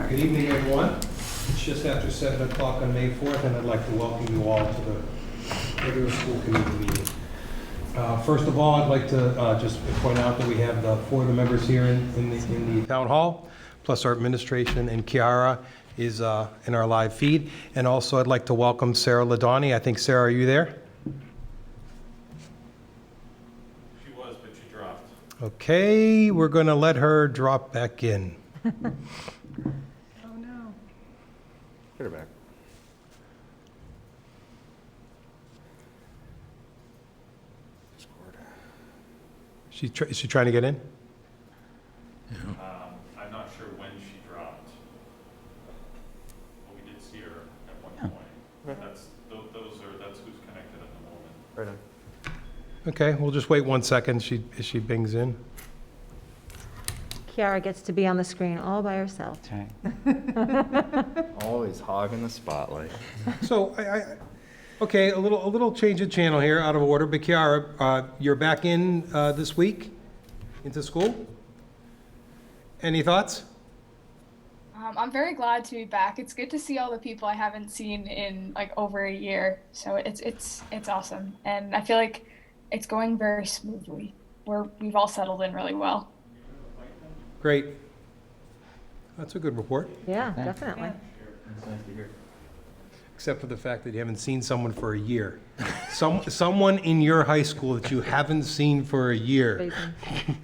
Good evening, everyone. It's just after 7 o'clock on May 4th, and I'd like to welcome you all to the regular school committee meeting. First of all, I'd like to just point out that we have four of the members here in the town hall, plus our administration, and Kiara is in our live feed. And also, I'd like to welcome Sarah Ladani. I think, Sarah, are you there? She was, but she dropped. Okay, we're going to let her drop back in. Oh, no. Get her back. Is she trying to get in? I'm not sure when she dropped. But we did see her at one point. That's who's connected at the moment. Right on. Okay, we'll just wait 1 second as she bings in. Kiara gets to be on the screen all by herself. Always hogging the spotlight. So, okay, a little change of channel here, out of order, but Kiara, you're back in this week into school? Any thoughts? I'm very glad to be back. It's good to see all the people I haven't seen in like over a year. So it's awesome, and I feel like it's going very smoothly. We've all settled in really well. Great. That's a good report, Yeah, definitely. It's nice to hear. except for the fact that you haven't seen someone for a year. Someone in your high school that you haven't seen for a year.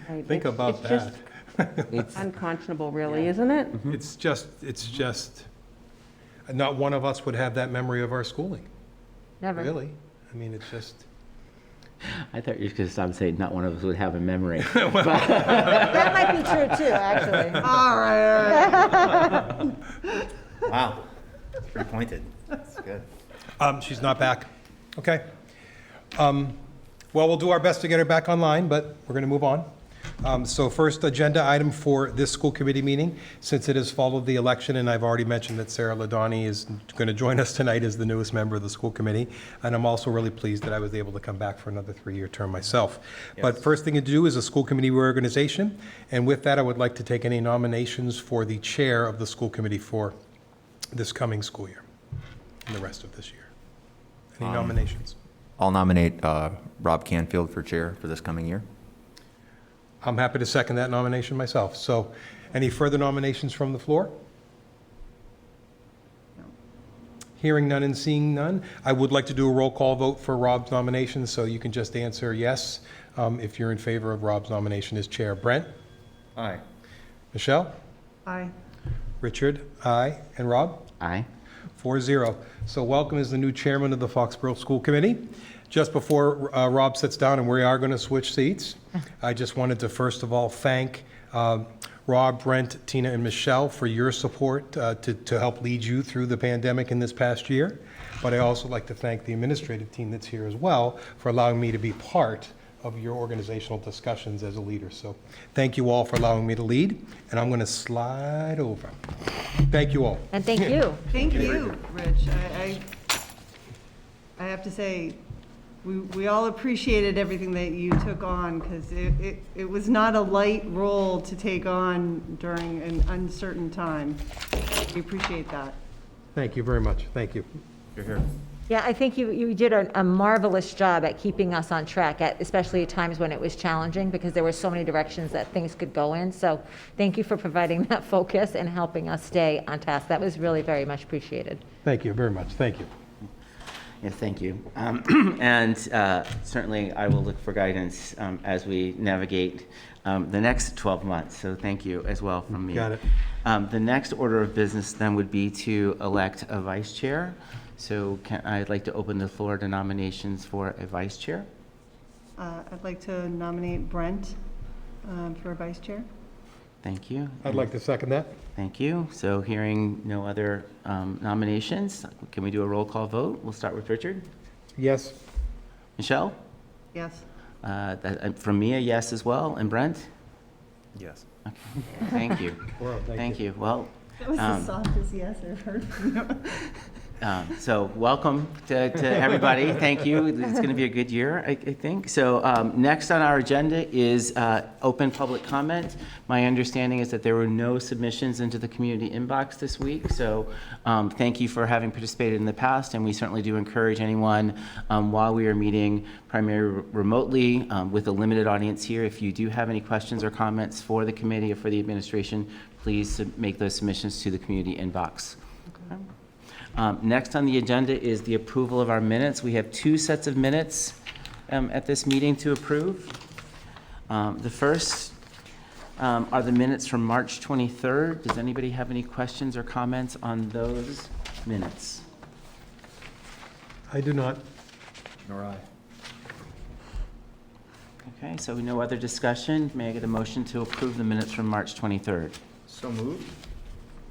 Right. Think about It's that. It's unconscionable, really, isn't it? It's just, not one of us would have that memory of our schooling, Never. really. I mean, it's just. I thought you were going to stop saying not one of us would have a memory. That might be true too, actually. All right. Wow. It's pretty pointed. That's good. She's not back. Okay. Well, we'll do our best to get her back online, but we're going to move on. So first agenda item for this school committee meeting, since it has followed the election, and I've already mentioned that Sarah Ladani is going to join us tonight as the newest member of the school committee, and I'm also really pleased that I was able to come back for another 3-year term myself. But first thing to do is a school committee reorganization, and with that, I would like to take any nominations for the chair of the school committee for this coming school year and the rest of this year. Any nominations? I'll nominate Rob Canfield for chair for this coming year. I'm happy to second that nomination myself. So any further nominations from the floor? Hearing none and seeing none, I would like to do a roll call vote for Rob's nomination, so you can just answer yes if you're in favor of Rob's nomination as chair. Brent? Aye. Michelle? Aye. Richard? Aye. And Rob? Aye. 4-0. So welcome as the new chairman of the Foxborough School Committee. Just before Rob sits down, and we are going to switch seats, I just wanted to first of all thank Rob, Brent, Tina, and Michelle for your support to help lead you through the pandemic in this past year. But I also like to thank the administrative team that's here as well for allowing me to be part of your organizational discussions as a leader. So thank you all for allowing me to lead, and I'm going to slide over. Thank you all. And thank you. Thank you, Rich. I have to say, we all appreciated everything that you took on, because it was not a light role to take on during an uncertain time. We appreciate that. Thank you very much. Thank you. You're here. Yeah, I think you did a marvelous job at keeping us on track, especially at times when it was challenging, because there were so many directions that things could go in. So thank you for providing that focus and helping us stay on task. That was really very much appreciated. Thank you very much. Thank you. Yes, thank you. And certainly I will look for guidance as we navigate the next 12 months. So thank you as well from me. Got it. The next order of business then would be to elect a vice chair. So I'd like to open the floor to nominations for a vice chair. I'd like to nominate Brent for vice chair. Thank you. I'd like to second that. Thank you. So hearing no other nominations, can we do a roll call vote? We'll start with Richard. Yes. Michelle? Yes. From me, a yes as well. And Brent? Yes. Okay. Thank you. Well, Thank you. Well, That was the softest yes I've heard from you. So welcome to everybody. Thank you. It's going to be a good year, I think. So next on our agenda is open public comment. My understanding is that there were no submissions into the community inbox this week. So thank you for having participated in the past, and we certainly do encourage anyone while we are meeting primarily remotely with a limited audience here. If you do have any questions or comments for the committee or for the administration, please make those submissions to the community inbox. Okay. Next on the agenda is the approval of our minutes. We have 2 sets of minutes at this meeting to approve. The first are the minutes from March 23rd. Does anybody have any questions or comments on those minutes? I do not. Nor I. Okay, so no other discussion. May I get a motion to approve the minutes from March 23rd? So moved.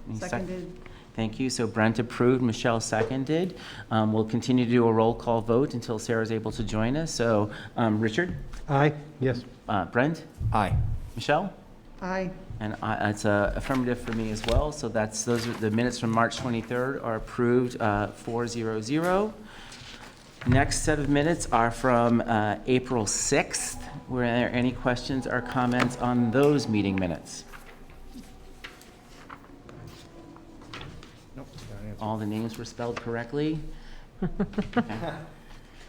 Any sec- Seconded. Thank you. So Brent approved, Michelle seconded. We'll continue to do a roll call vote until Sarah's able to join us. So Richard? Aye, yes. Brent? Aye. Michelle? Aye. And it's a affirmative for me as well. So those are the minutes from March 23rd are approved 4-0-0. Next set of minutes are from April 6th. Were there any questions or comments on those meeting minutes? All the names were spelled correctly? You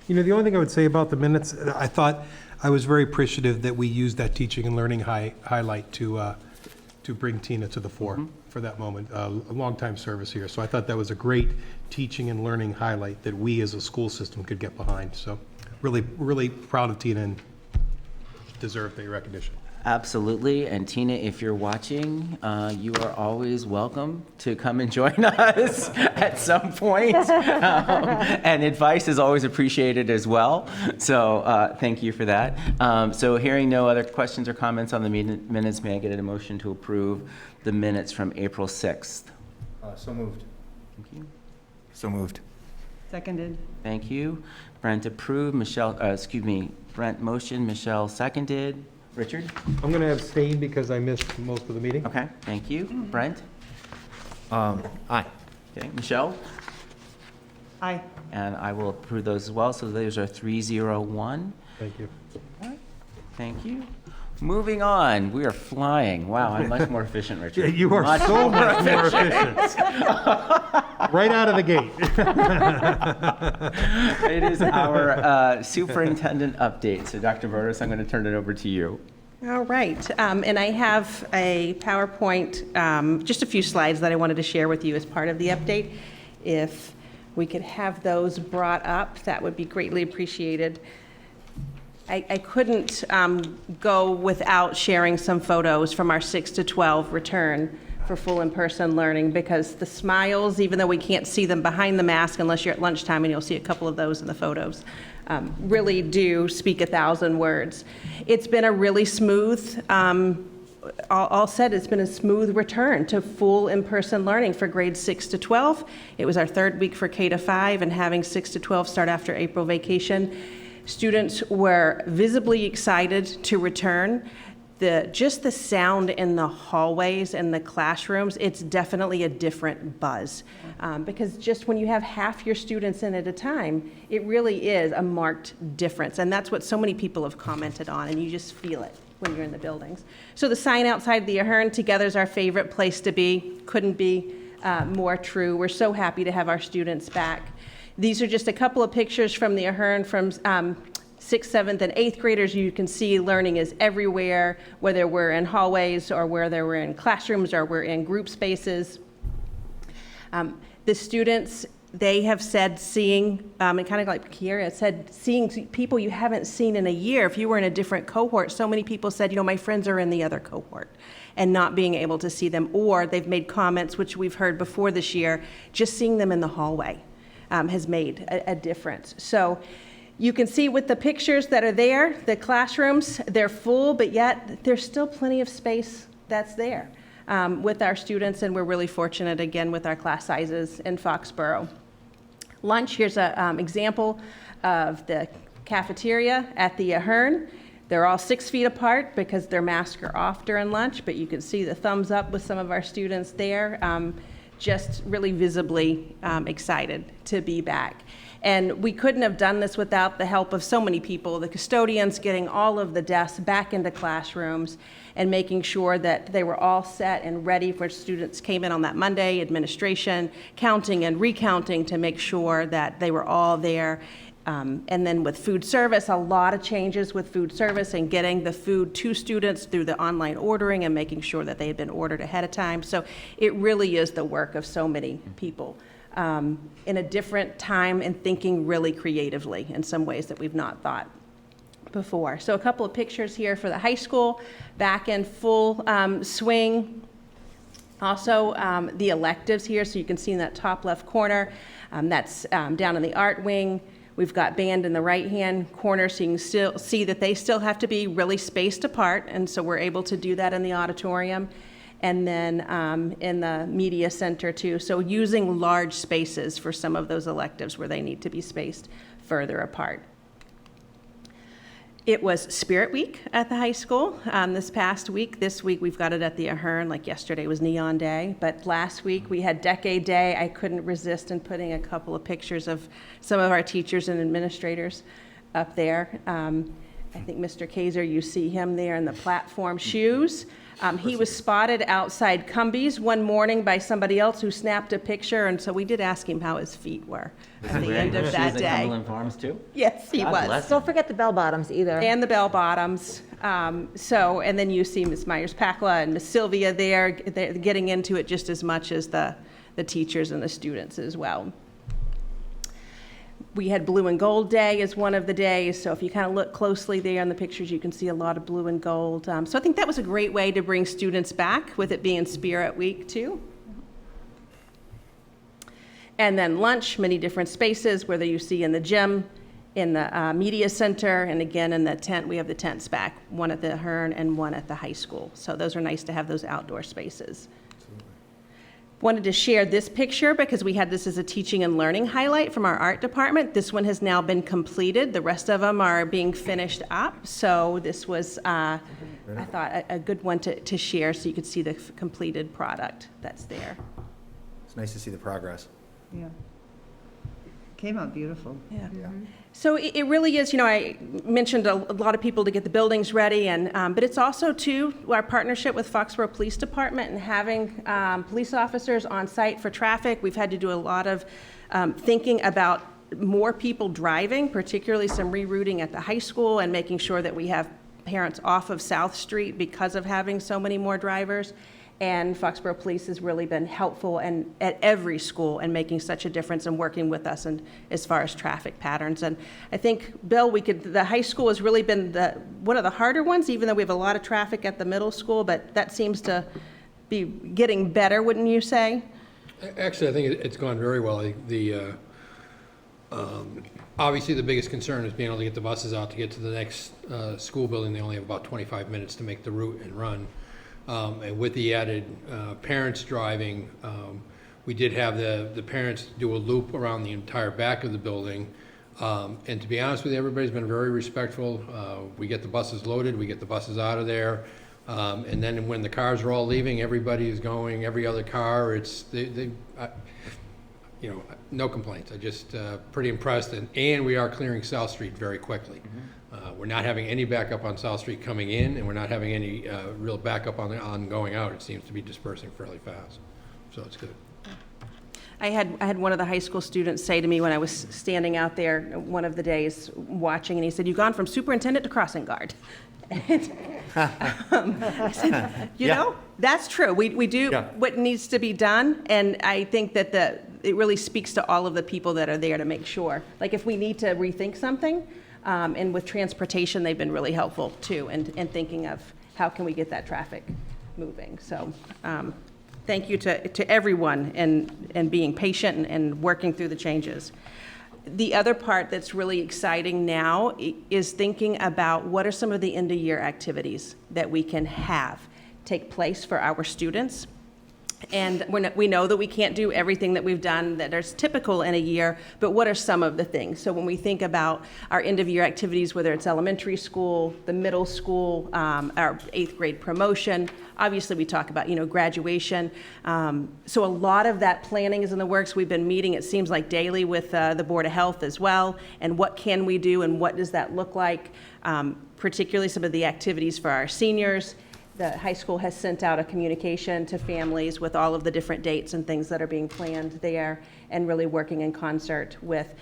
know, the only thing I would say about the minutes, I thought I was very appreciative that we used that teaching and learning highlight to bring Tina to the fore for that moment. A long-time service here. So I thought that was a great teaching and learning highlight that we as a school system could get behind. So really, really proud of Tina and deserve the recognition. Absolutely. And Tina, if you're watching, you are always welcome to come and join us at some point. And advice is always appreciated as well. So thank you for that. So hearing no other questions or comments on the minutes, may I get a motion to approve the minutes from April 6th? So moved. Thank you. So moved. Seconded. Thank you. Brent approved, Brent motioned, Michelle seconded. Richard? I'm going to abstain because I missed most of the meeting. Okay, thank you. Brent? Aye. Okay, Michelle? Aye. And I will approve those as well. So those are 3-0-1. Thank you. Thank you. Moving on, we are flying. Wow, I'm much more efficient, Richard. Yeah, you are so much more efficient. Right out of the gate. It is our superintendent update. So Dr. Burtis, I'm going to turn it over to you. All right, and I have a PowerPoint, just a few slides that I wanted to share with you as part of the update. If we could have those brought up, that would be greatly appreciated. I couldn't go without sharing some photos from our 6 to 12 return for full in-person learning, because the smiles, even though we can't see them behind the mask unless you're at lunchtime, and you'll see a couple of those in the photos, really do speak 1,000 words. It's been a really smooth, all said, it's been a smooth return to full in-person learning for grades 6 to 12. It was our 3rd week for K to 5, and having 6 to 12 start after April vacation. Students were visibly excited to return. Just the sound in the hallways and the classrooms, it's definitely a different buzz. Because just when you have half your students in at a time, it really is a marked difference. And that's what so many people have commented on, and you just feel it when you're in the buildings. So the sign outside the Ahern, "Together is our favorite place to be," couldn't be more true. We're so happy to have our students back. These are just a couple of pictures from the Ahern from 6th, 7th, and 8th graders. You can see learning is everywhere, whether we're in hallways or whether we're in classrooms or we're in group spaces. The students, they have said seeing, and kind of like Kiera said, seeing people you haven't seen in a year. If you were in a different cohort, so many people said, my friends are in the other cohort, and not being able to see them. Or they've made comments, which we've heard before this year, just seeing them in the hallway has made a difference. So you can see with the pictures that are there, the classrooms, they're full, but yet there's still plenty of space that's there with our students, and we're really fortunate, again, with our class sizes in Foxborough. Lunch, here's an example of the cafeteria at the Ahern. They're all 6 feet apart because their masks are off during lunch, but you can see the thumbs up with some of our students there. just really visibly excited to be back. And we couldn't have done this without the help of so many people, the custodians getting all of the desks back into classrooms and making sure that they were all set and ready for students came in on that Monday, administration, counting and recounting to make sure that they were all there. And then with food service, a lot of changes with food service and getting the food to students through the online ordering and making sure that they had been ordered ahead of time. So it really is the work of so many people. In a different time and thinking really creatively in some ways that we've not thought before. So a couple of pictures here for the high school, back in full swing. Also, the electives here, so you can see in that top left corner, that's down in the art wing. We've got band in the right-hand corner, so you can still see that they still have to be really spaced apart, and so we're able to do that in the auditorium. And then in the media center too. So using large spaces for some of those electives where they need to be spaced further apart. It was Spirit Week at the high school this past week. This week we've got it at the Ahern, like yesterday was Neon Day. But last week we had Decade Day. I couldn't resist in putting a couple of pictures of some of our teachers and administrators up there. I think Mr. Kaiser, you see him there in the platform shoes. He was spotted outside Cumbies one morning by somebody else who snapped a picture, and so we did ask him how his feet were at the end of that day. Cumberland Farms too? Yes, he God was. bless Don't forget the bell bottoms either. And the bell bottoms. And then you see Ms. Myers-Pakla and Ms. Sylvia there. They're getting into it just as much as the teachers and the students as well. We had Blue and Gold Day as one of the days, so if you kind of look closely there on the pictures, you can see a lot of blue and gold. So I think that was a great way to bring students back, with it being Spirit Week too. And then lunch, many different spaces, whether you see in the gym, in the media center, and again in the tent. We have the tents back, one at the Ahern and one at the high school. So those are nice to have those outdoor spaces. Wanted to share this picture because we had this as a teaching and learning highlight from our art department. This one has now been completed. The rest of them are being finished up. So this was, I thought, a good one to share so you could see the completed product that's there. It's nice to see the progress. Yeah. Came out beautiful. Yeah. So it really is, I mentioned a lot of people to get the buildings ready, but it's also, too, our partnership with Foxborough Police Department and having police officers on site for traffic. We've had to do a lot of thinking about more people driving, particularly some rerouting at the high school and making sure that we have parents off of South Street because of having so many more drivers. And Foxborough Police has really been helpful and at every school and making such a difference and working with us and as far as traffic patterns. And I think, Bill, the high school has really been one of the harder ones, even though we have a lot of traffic at the middle school, but that seems to be getting better, wouldn't you say? Actually, I think it's gone very well. Obviously, the biggest concern is being able to get the buses out to get to the next school building. They only have about 25 minutes to make the route and run. And with the added parents driving, we did have the parents do a loop around the entire back of the building. And to be honest with you, everybody's been very respectful. We get the buses loaded, we get the buses out of there. And then when the cars are all leaving, everybody is going, every other car, no complaints. I just pretty impressed. And we are clearing South Street very quickly. We're not having any backup on South Street coming in, and we're not having any real backup on going out. It seems to be dispersing fairly fast, so it's good. I had one of the high school students say to me when I was standing out there one of the days watching, and he said, "You've gone from superintendent to crossing guard." I said, you know, that's true. We do what needs to be done, and I think that it really speaks to all of the people that are there to make sure. Like if we need to rethink something, and with transportation, they've been really helpful too, and thinking of how can we get that traffic moving. So thank you to everyone and being patient and working through the changes. The other part that's really exciting now is thinking about what are some of the end-of-year activities that we can have take place for our students. And we know that we can't do everything that we've done that is typical in a year, but what are some of the things? So when we think about our end-of-year activities, whether it's elementary school, the middle school, our 8th grade promotion, obviously we talk about, graduation. So a lot of that planning is in the works. We've been meeting, it seems like daily, with the Board of Health as well, and what can we do and what does that look like, particularly some of the activities for our seniors. The high school has sent out a communication to families with all of the different dates and things that are being planned there, and really working in concert with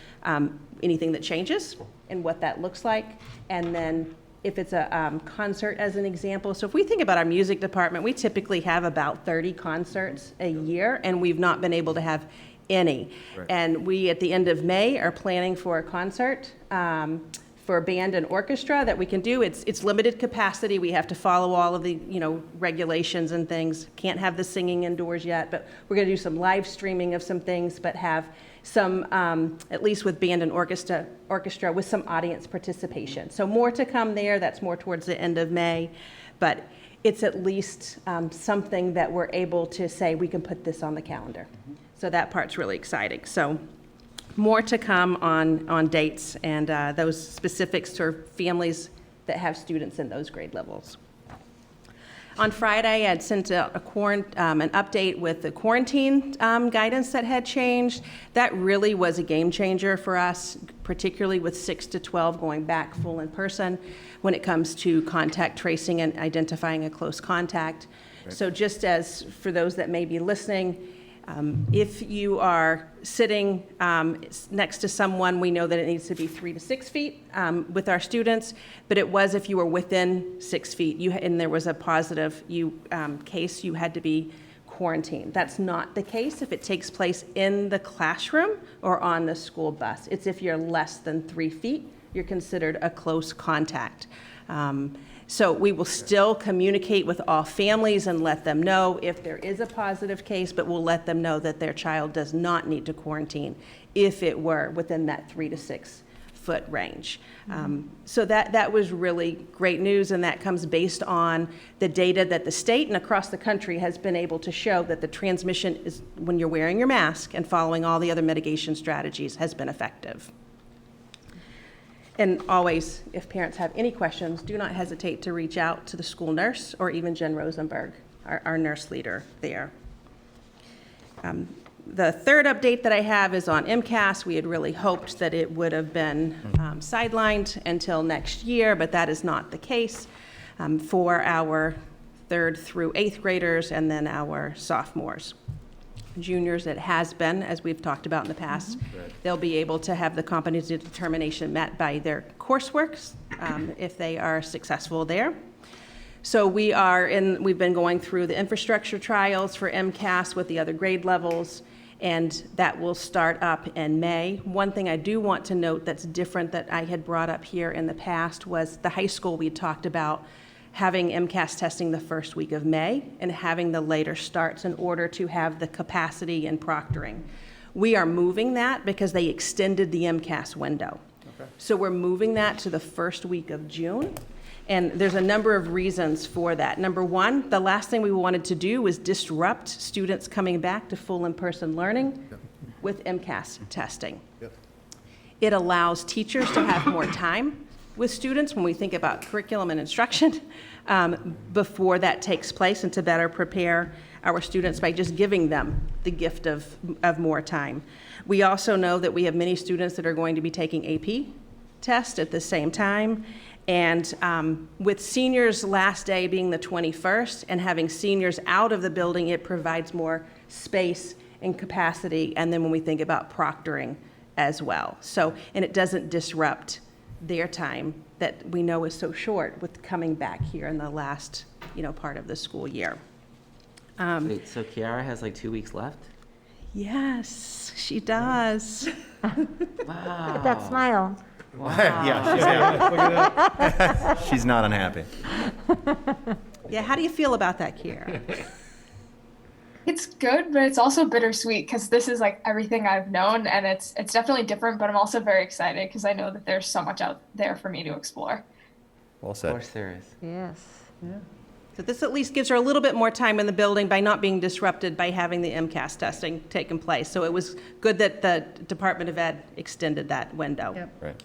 anything that changes and what that looks like. And then if it's a concert, as an example, so if we think about our music department, we typically have about 30 concerts a year, and we've not been able to have any. Right. And we, at the end of May, are planning for a concert for band and orchestra that we can do. It's limited capacity. We have to follow all of the regulations and things. Can't have the singing indoors yet, but we're going to do some live streaming of some things, but have some, at least with band and orchestra with some audience participation. So more to come there. That's more towards the end of May, but it's at least something that we're able to say we can put this on the calendar. So that part's really exciting. So more to come on dates and those specifics for families that have students in those grade levels. On Friday, I'd sent out an update with the quarantine guidance that had changed. That really was a game changer for us, particularly with 6 to 12 going back full in person when it comes to contact tracing and identifying a close contact. Right. So just as for those that may be listening, if you are sitting next to someone, we know that it needs to be 3 to 6 feet with our students, but it was if you were within 6 feet and there was a positive case, you had to be quarantined. That's not the case if it takes place in the classroom or on the school bus. It's if you're less than 3 feet, you're considered a close contact. So we will still communicate with all families and let them know if there is a positive case, but we'll let them know that their child does not need to quarantine if it were within that 3 to 6 foot range. So that was really great news, and that comes based on the data that the state and across the country has been able to show that the transmission is, when you're wearing your mask and following all the other mitigation strategies, has been effective. And always, if parents have any questions, do not hesitate to reach out to the school nurse or even Jen Rosenberg, our nurse leader there. The third update that I have is on Mcas. We had really hoped that it would have been sidelined until next year, but that is not the case for our 3rd through 8th graders and then our sophomores. Juniors, it has been, as we've talked about in the past. Right. They'll be able to have the competency determination met by their coursework if they are successful there. So we've been going through the infrastructure trials for Mcas with the other grade levels, and that will start up in May. One thing I do want to note that's different that I had brought up here in the past was the high school. We talked about having Mcas testing the first week of May and having the later starts in order to have the capacity and proctoring. We are moving that because they extended the Mcas window. Okay. So we're moving that to the first week of June. And there's a number of reasons for that. Number one, the last thing we wanted to do was disrupt students coming back to full in-person learning with Mcas testing. Yep. It allows teachers to have more time with students when we think about curriculum and instruction before that takes place, and to better prepare our students by just giving them the gift of more time. We also know that we have many students that are going to be taking AP tests at the same time, and with seniors' last day being the 21st and having seniors out of the building, it provides more space and capacity, and then when we think about proctoring as well. So, and it doesn't disrupt their time that we know is so short with coming back here in the last, part of the school year. Wait, so Kiara has like 2 weeks left? Yes, she does. Wow. Look at that smile. Wow. Yeah, she's not unhappy. Yeah, how do you feel about that, Kiara? It's good, but it's also bittersweet because this is like everything I've known, and it's definitely different, but I'm also very excited because I know that there's so much out there for me to explore. Well Of said. course there is. Yes. Yeah. So this at least gives her a little bit more time in the building by not being disrupted by having the MCAS testing taking place. So it was good that the Department of Ed extended that window. Yep. Right.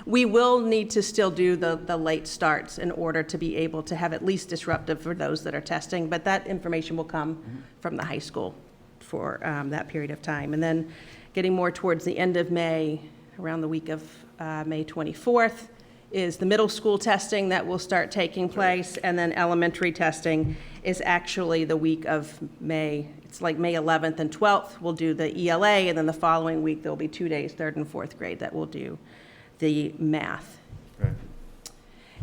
We will need to still do the late starts in order to be able to have at least disruptive for those that are testing, but that information will come from the high school for that period of time. And then getting more towards the end of May, around the week of May 24th, is the middle school testing that will start taking place, and then elementary testing is actually the week of May. It's like May 11th and 12th, we'll do the ELA, and then the following week, there'll be 2 days, 3rd and 4th grade, that will do the math. Right.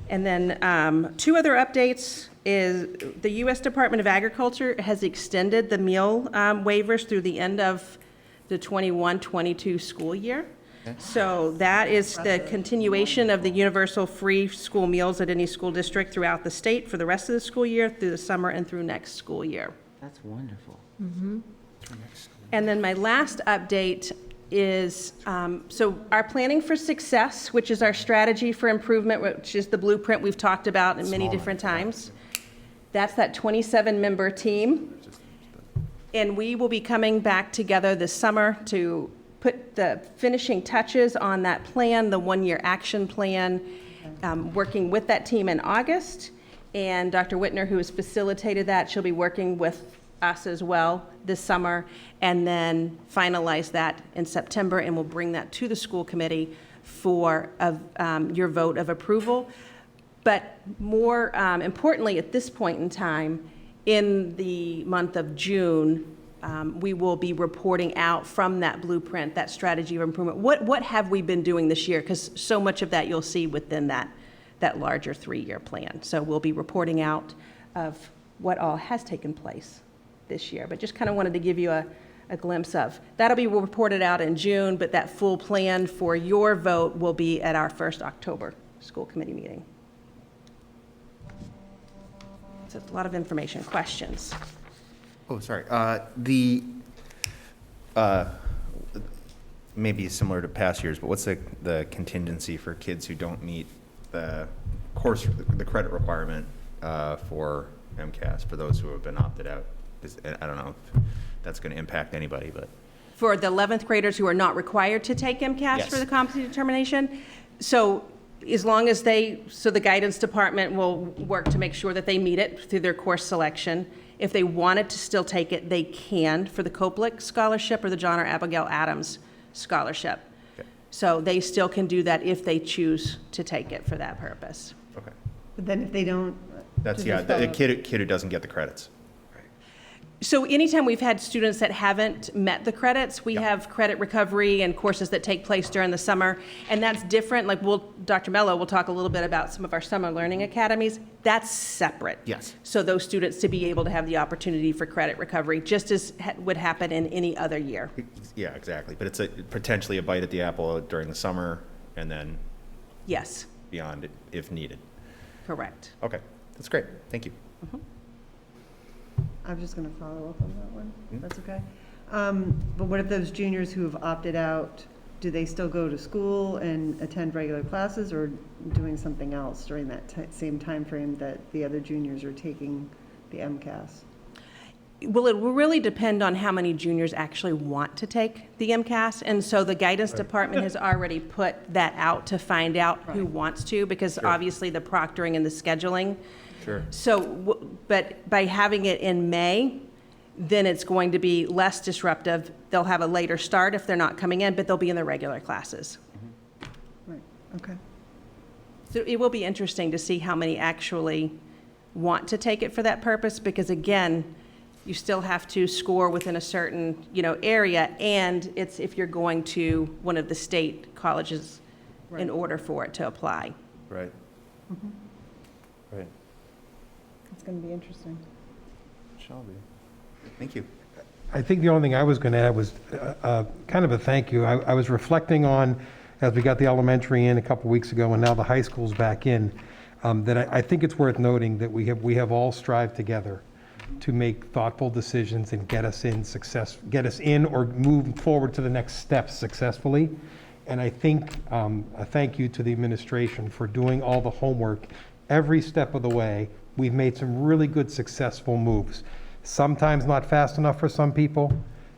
And then 2 other updates is the U.S. Department of Agriculture has extended the meal waivers through the end of the 21-22 school year. So that is the continuation of the universal free school meals at any school district throughout the state for the rest of the school year, through the summer and through next school year. That's wonderful. And then my last update is, so our Planning for Success, which is our strategy for improvement, which is the blueprint we've talked about in many different times. That's that 27-member team. And we will be coming back together this summer to put the finishing touches on that plan, the one-year action plan, working with that team in August. And Dr. Whitner, who has facilitated that, she'll be working with us as well this summer, and then finalize that in September, and we'll bring that to the school committee for your vote of approval. But more importantly, at this point in time, in the month of June, we will be reporting out from that blueprint, that strategy of improvement. What have we been doing this year? Because so much of that you'll see within that larger 3-year plan. So we'll be reporting out of what all has taken place this year. But just kind of wanted to give you a glimpse of. That'll be reported out in June, but that full plan for your vote will be at our first October school committee meeting. So it's a lot of information. Questions? Oh, sorry. Maybe similar to past years, but what's the contingency for kids who don't meet the credit requirement for MCAS, for those who have been opted out? I don't know if that's going to impact anybody, but. For the 11th graders who are not required to take MCAS Yes. for the competency determination? So as long as so the guidance department will work to make sure that they meet it through their course selection. If they wanted to still take it, they can for the Copeland Scholarship or the John or Abigail Adams Scholarship. Okay. So they still can do that if they choose to take it for that purpose. Okay. But then if they don't. That's, to yeah, just the follow- kid who doesn't get the credits. So anytime we've had students that haven't met the credits, we Yeah. have credit recovery and courses that take place during the summer, and that's different. Like Dr. Mello will talk a little bit about some of our summer learning academies. That's separate. Yes. So those students to be able to have the opportunity for credit recovery, just as would happen in any other year. Yeah, exactly. But it's potentially a bite at the apple during the summer and then Yes, beyond it if needed. correct. Okay, that's great. Thank you. I was just going to follow up on that one. That's okay. But what if those juniors who have opted out, do they still go to school and attend regular classes, or doing something else during that same time frame that the other juniors are taking the MCAS? Well, it will really depend on how many juniors actually want to take the MCAS, and so the guidance department has already put that out to find out who wants to, because obviously the proctoring and the scheduling. Sure. So, but by having it in May, then it's going to be less disruptive. They'll have a later start if they're not coming in, but they'll be in their regular classes. Right, okay. So it will be interesting to see how many actually want to take it for that purpose, because again, you still have to score within a certain, area, and it's if you're going to one of the state colleges in order for it to apply. Right. Right. It's going to be interesting. Shall be. Thank you. I think the only thing I was going to add was kind of a thank you. I was reflecting on, as we got the elementary in a couple weeks ago, and now the high school's back in, that I think it's worth noting that we have all strived together to make thoughtful decisions and get us in or move forward to the next step successfully. And I think a thank you to the administration for doing all the homework every step of the way, we've made some really good, successful moves. Sometimes not fast enough for some people,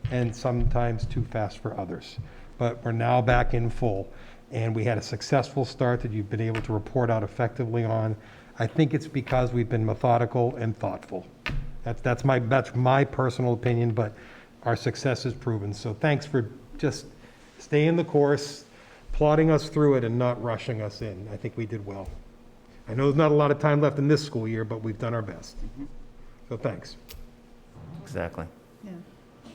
and sometimes too fast for others. But we're now back in full, and we had a successful start that you've been able to report out effectively on. I think it's because we've been methodical and thoughtful. That's my personal opinion, but our success is proven. So thanks for just staying the course, plodding us through it, and not rushing us in. I think we did well. I know there's not a lot of time left in this school year, but we've done our best. So thanks. Exactly. Yeah. And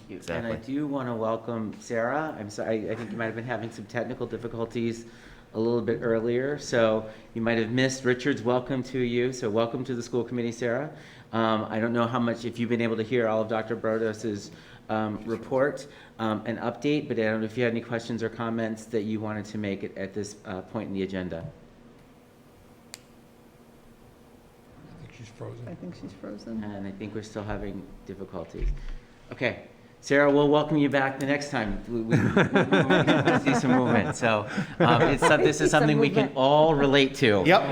I Exactly. do want to welcome Sarah. I'm sorry, I think you might have been having some technical difficulties a little bit earlier, so you might have missed Richard's welcome to you. So welcome to the school committee, Sarah. I don't know how much, if you've been able to hear all of Dr. Brodos's report and update, but I don't know if you had any questions or comments that you wanted to make at this point in the agenda. I think she's frozen. I think she's frozen. And I think we're still having difficulties. Okay, Sarah, we'll welcome you back the next time. We see some movement. So this is something we can all relate to. Yep.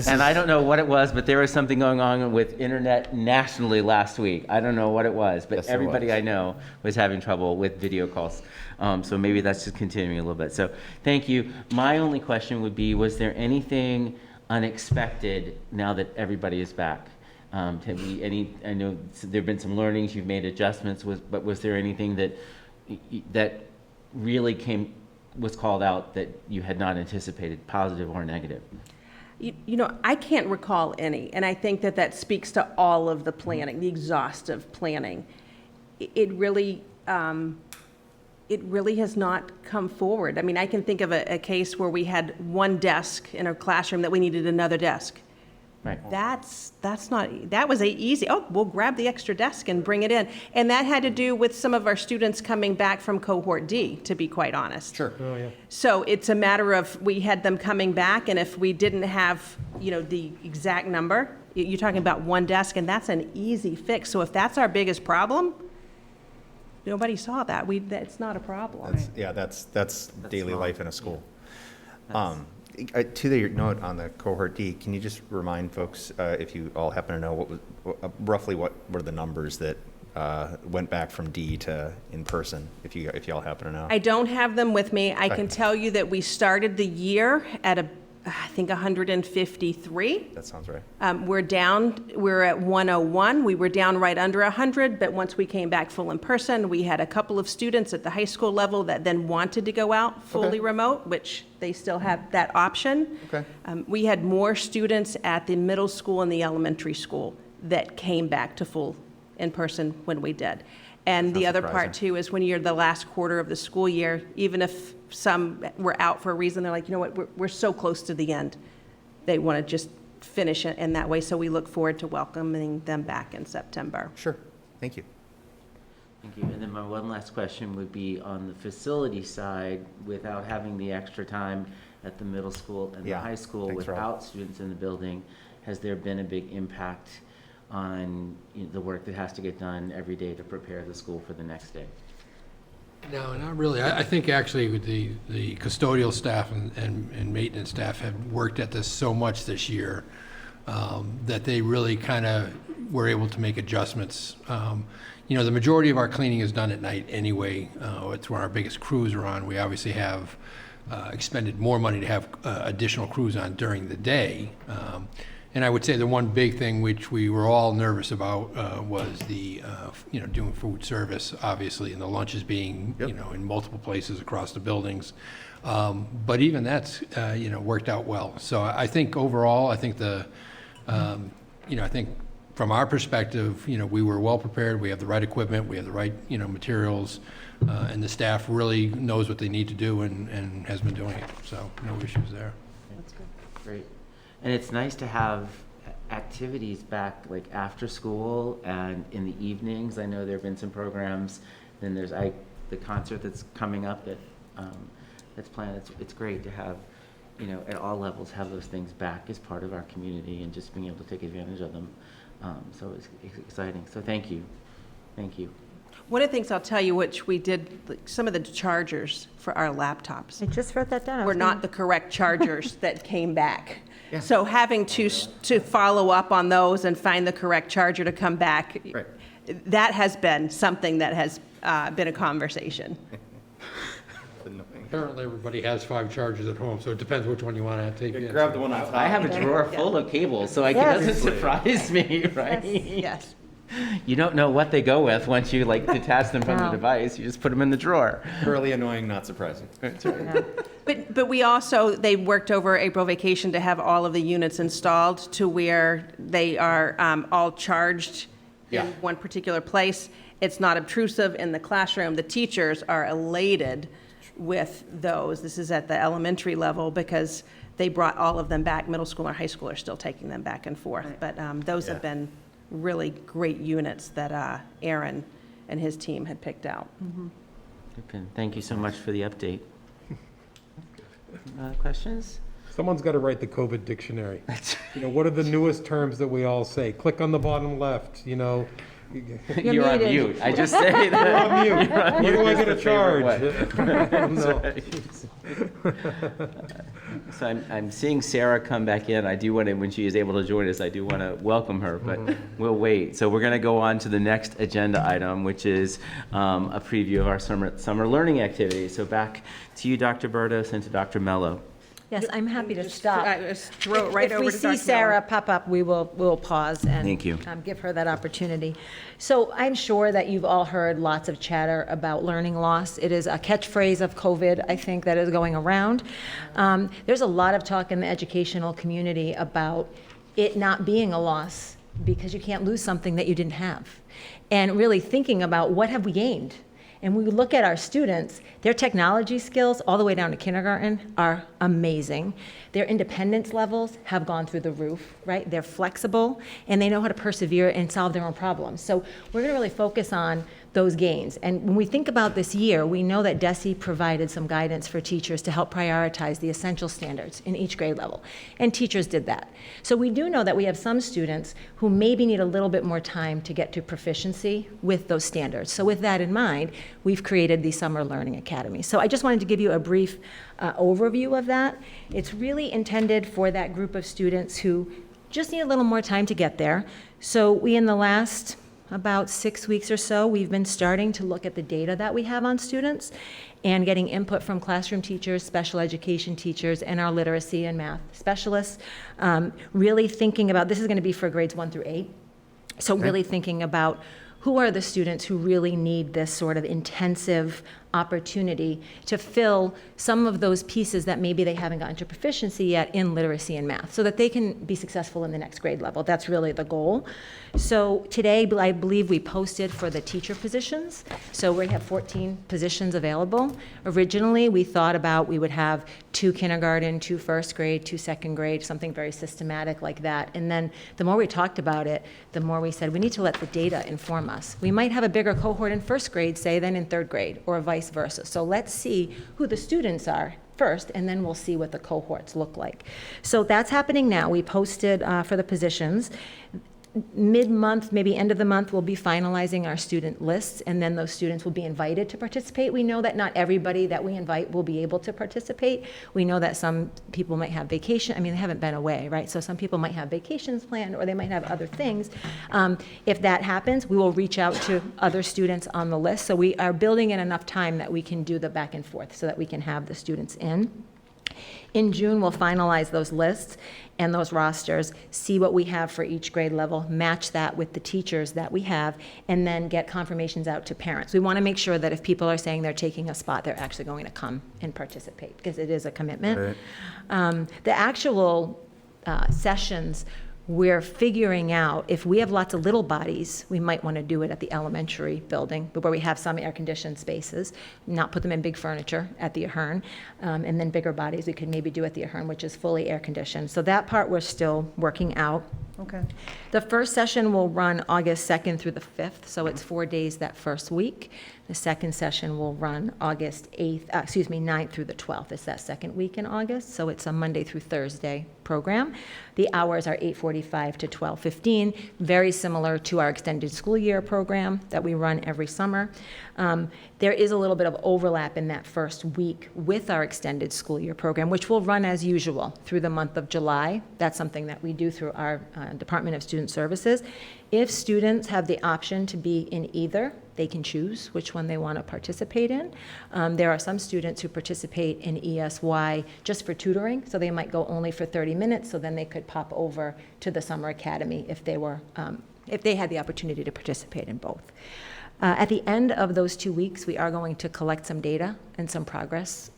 And I don't know what it was, but there was something going on with internet nationally last week. I don't know what it was, but Yes, there everybody was. I know was having trouble with video calls. So maybe that's just continuing a little bit. So thank you. My only question would be, was there anything unexpected now that everybody is back? I know there've been some learnings, you've made adjustments, but was there anything that really was called out that you had not anticipated, positive or negative? You know, I can't recall any, and I think that speaks to all of the planning, the exhaustive planning. It really has not come forward. I mean, I can think of a case where we had one desk in a classroom that we needed another desk. Right. That was easy. Oh, we'll grab the extra desk and bring it in. And that had to do with some of our students coming back from cohort D, to be quite honest. Sure. Oh, yeah. So it's a matter of, we had them coming back, and if we didn't have, the exact number, you're talking about one desk, and that's an easy fix. So if that's our biggest problem, nobody saw that. That's not a problem. That's daily small. life in a school. That's- To your note on the cohort D, can you just remind folks, if you all happen to know, roughly what were the numbers that went back from D to in person, if you all happen to know? I don't have them with me. I can Okay. tell you that we started the year at I think 153. That sounds right. We're at 101. We were down right under 100, but once we came back full in person, we had a couple of students at the high school level that then wanted to go out fully Okay. remote, which they still have that option. Okay. We had more students at the middle school and the elementary school that came back to full in person when we did. And That's the not other part surprising. too is when you're the last quarter of the school year, even if some were out for a reason, they're like, you know what, we're so close to the end. They want to just finish it in that way. So we look forward to welcoming them back in September. Sure. Thank you. Thank you. And then my one last question would be on the facility side, without having the extra time at the middle school and the Yeah. high school, Thanks, Rob. without students in the building, has there been a big impact on the work that has to get done every day to prepare the school for the next day? No, not really. I think actually with the custodial staff and maintenance staff have worked at this so much this year that they really kind of were able to make adjustments. The majority of our cleaning is done at night anyway. It's where our biggest crews are on. We obviously have expended more money to have additional crews on during the day. And I would say the one big thing which we were all nervous about was the, doing food service, obviously, and the lunches being, Yep. in multiple places across the buildings. But even that's, worked out well. So I think overall, I think I think from our perspective, we were well prepared. We have the right equipment, we have the right, materials, and the staff really knows what they need to do and has been doing it. So no issues there. That's good. Great. And it's nice to have activities back, like after school and in the evenings. I know there have been some programs. Then there's the concert that's coming up that's planned. It's great to have, at all levels, have those things back as part of our community and just being able to take advantage of them. So it's exciting. So thank you. Thank you. One of the things I'll tell you, which we did, like, some of the chargers for our laptops I just wrote that down. I were was not the correct chargers that came back. So having to follow up on those and find the correct charger to come back, Right. that has been something that has been a conversation. Apparently, everybody has 5 chargers at home, so it depends which one you want to take in. Grab the one on top. I have a drawer full of cables, so it Yes. doesn't surprise me, right? Yes. You don't know what they go with once you like detach them from the No. device. You just put them in the drawer. Thoroughly annoying, not surprising. But we also, they worked over April vacation to have all of the units installed to where they are all charged in one particular place. It's not obtrusive in the classroom. The teachers are elated with those. This is at the elementary level because they brought all of them back. Middle school or high school are still taking them back and forth. But those have been really great units that Aaron and his team had picked out. Okay, thank you so much for the update. Questions? Someone's got to write the COVID dictionary. You know, what are the newest terms that we all say? Click on the bottom left, you know. You're on muted. mute. I just say that. You're on mute. You're on What mute do I is get the to favorite charge? way. So I'm seeing Sarah come back in. I do want to, when she is able to join us, I do want to welcome her, but we'll wait. So we're going to go on to the next agenda item, which is a preview of our summer learning activities. So back to you, Dr. Burdos, and to Dr. Mello. Yes, I'm happy to stop. Just throw it right over to If we Dr. see Sarah Miller. pop up, we'll pause and Thank you. Give her that opportunity. So I'm sure that you've all heard lots of chatter about learning loss. It is a catchphrase of COVID, I think, that is going around. There's a lot of talk in the educational community about it not being a loss because you can't lose something that you didn't have. And really thinking about what have we gained? And when we look at our students, their technology skills, all the way down to kindergarten, are amazing. Their independence levels have gone through the roof, right? They're flexible, and they know how to persevere and solve their own problems. So we're going to really focus on those gains. And when we think about this year, we know that DESE provided some guidance for teachers to help prioritize the essential standards in each grade level. And teachers did that. So we do know that we have some students who maybe need a little bit more time to get to proficiency with those standards. So with that in mind, we've created the Summer Learning Academy. So I just wanted to give you a brief overview of that. It's really intended for that group of students who just need a little more time to get there. So we, in the last about 6 weeks or so, we've been starting to look at the data that we have on students and getting input from classroom teachers, special education teachers, and our literacy and math specialists. Really thinking about, this is going to be for grades 1 through 8. So really thinking about who are the students who really need this sort of intensive opportunity to fill some of those pieces that maybe they haven't gotten to proficiency yet in literacy and math, so that they can be successful in the next grade level. That's really the goal. So today, I believe we posted for the teacher positions. So we have 14 positions available. Originally, we thought about we would have 2 kindergarten, 2 first grade, 2 second grade, something very systematic like that. And then the more we talked about it, the more we said we need to let the data inform us. We might have a bigger cohort in first grade, say, than in third grade, or vice versa. So let's see who the students are first, and then we'll see what the cohorts look like. So that's happening now. We posted for the positions. Mid-month, maybe end of the month, we'll be finalizing our student lists, and then those students will be invited to participate. We know that not everybody that we invite will be able to participate. We know that some people might have vacation. I mean, they haven't been away, right? So some people might have vacations planned, or they might have other things. If that happens, we will reach out to other students on the list. So we are building in enough time that we can do the back and forth so that we can have the students in. In June, we'll finalize those lists and those rosters, see what we have for each grade level, match that with the teachers that we have, and then get confirmations out to parents. We want to make sure that if people are saying they're taking a spot, they're actually going to come and participate, because it is a commitment. Right. The actual sessions, we're figuring out, if we have lots of little bodies, we might want to do it at the elementary building, but where we have some air-conditioned spaces, not put them in big furniture at the Ahern, and then bigger bodies we could maybe do at the Ahern, which is fully air-conditioned. So that part we're still working out. Okay. The first session will run August 2nd through the 5th, so it's 4 days that first week. The second session will run August 9th through the 12th. It's that second week in August, so it's a Monday through Thursday program. The hours are 8:45 to 12:15, very similar to our extended school year program that we run every summer. There is a little bit of overlap in that first week with our extended school year program, which will run as usual through the month of July. That's something that we do through our Department of Student Services. If students have the option to be in either, they can choose which one they want to participate in. There are some students who participate in ESY just for tutoring, so they might go only for 30 minutes, so then they could pop over to the summer academy if they had the opportunity to participate in both. At the end of those 2 weeks, we are going to collect some data and some progress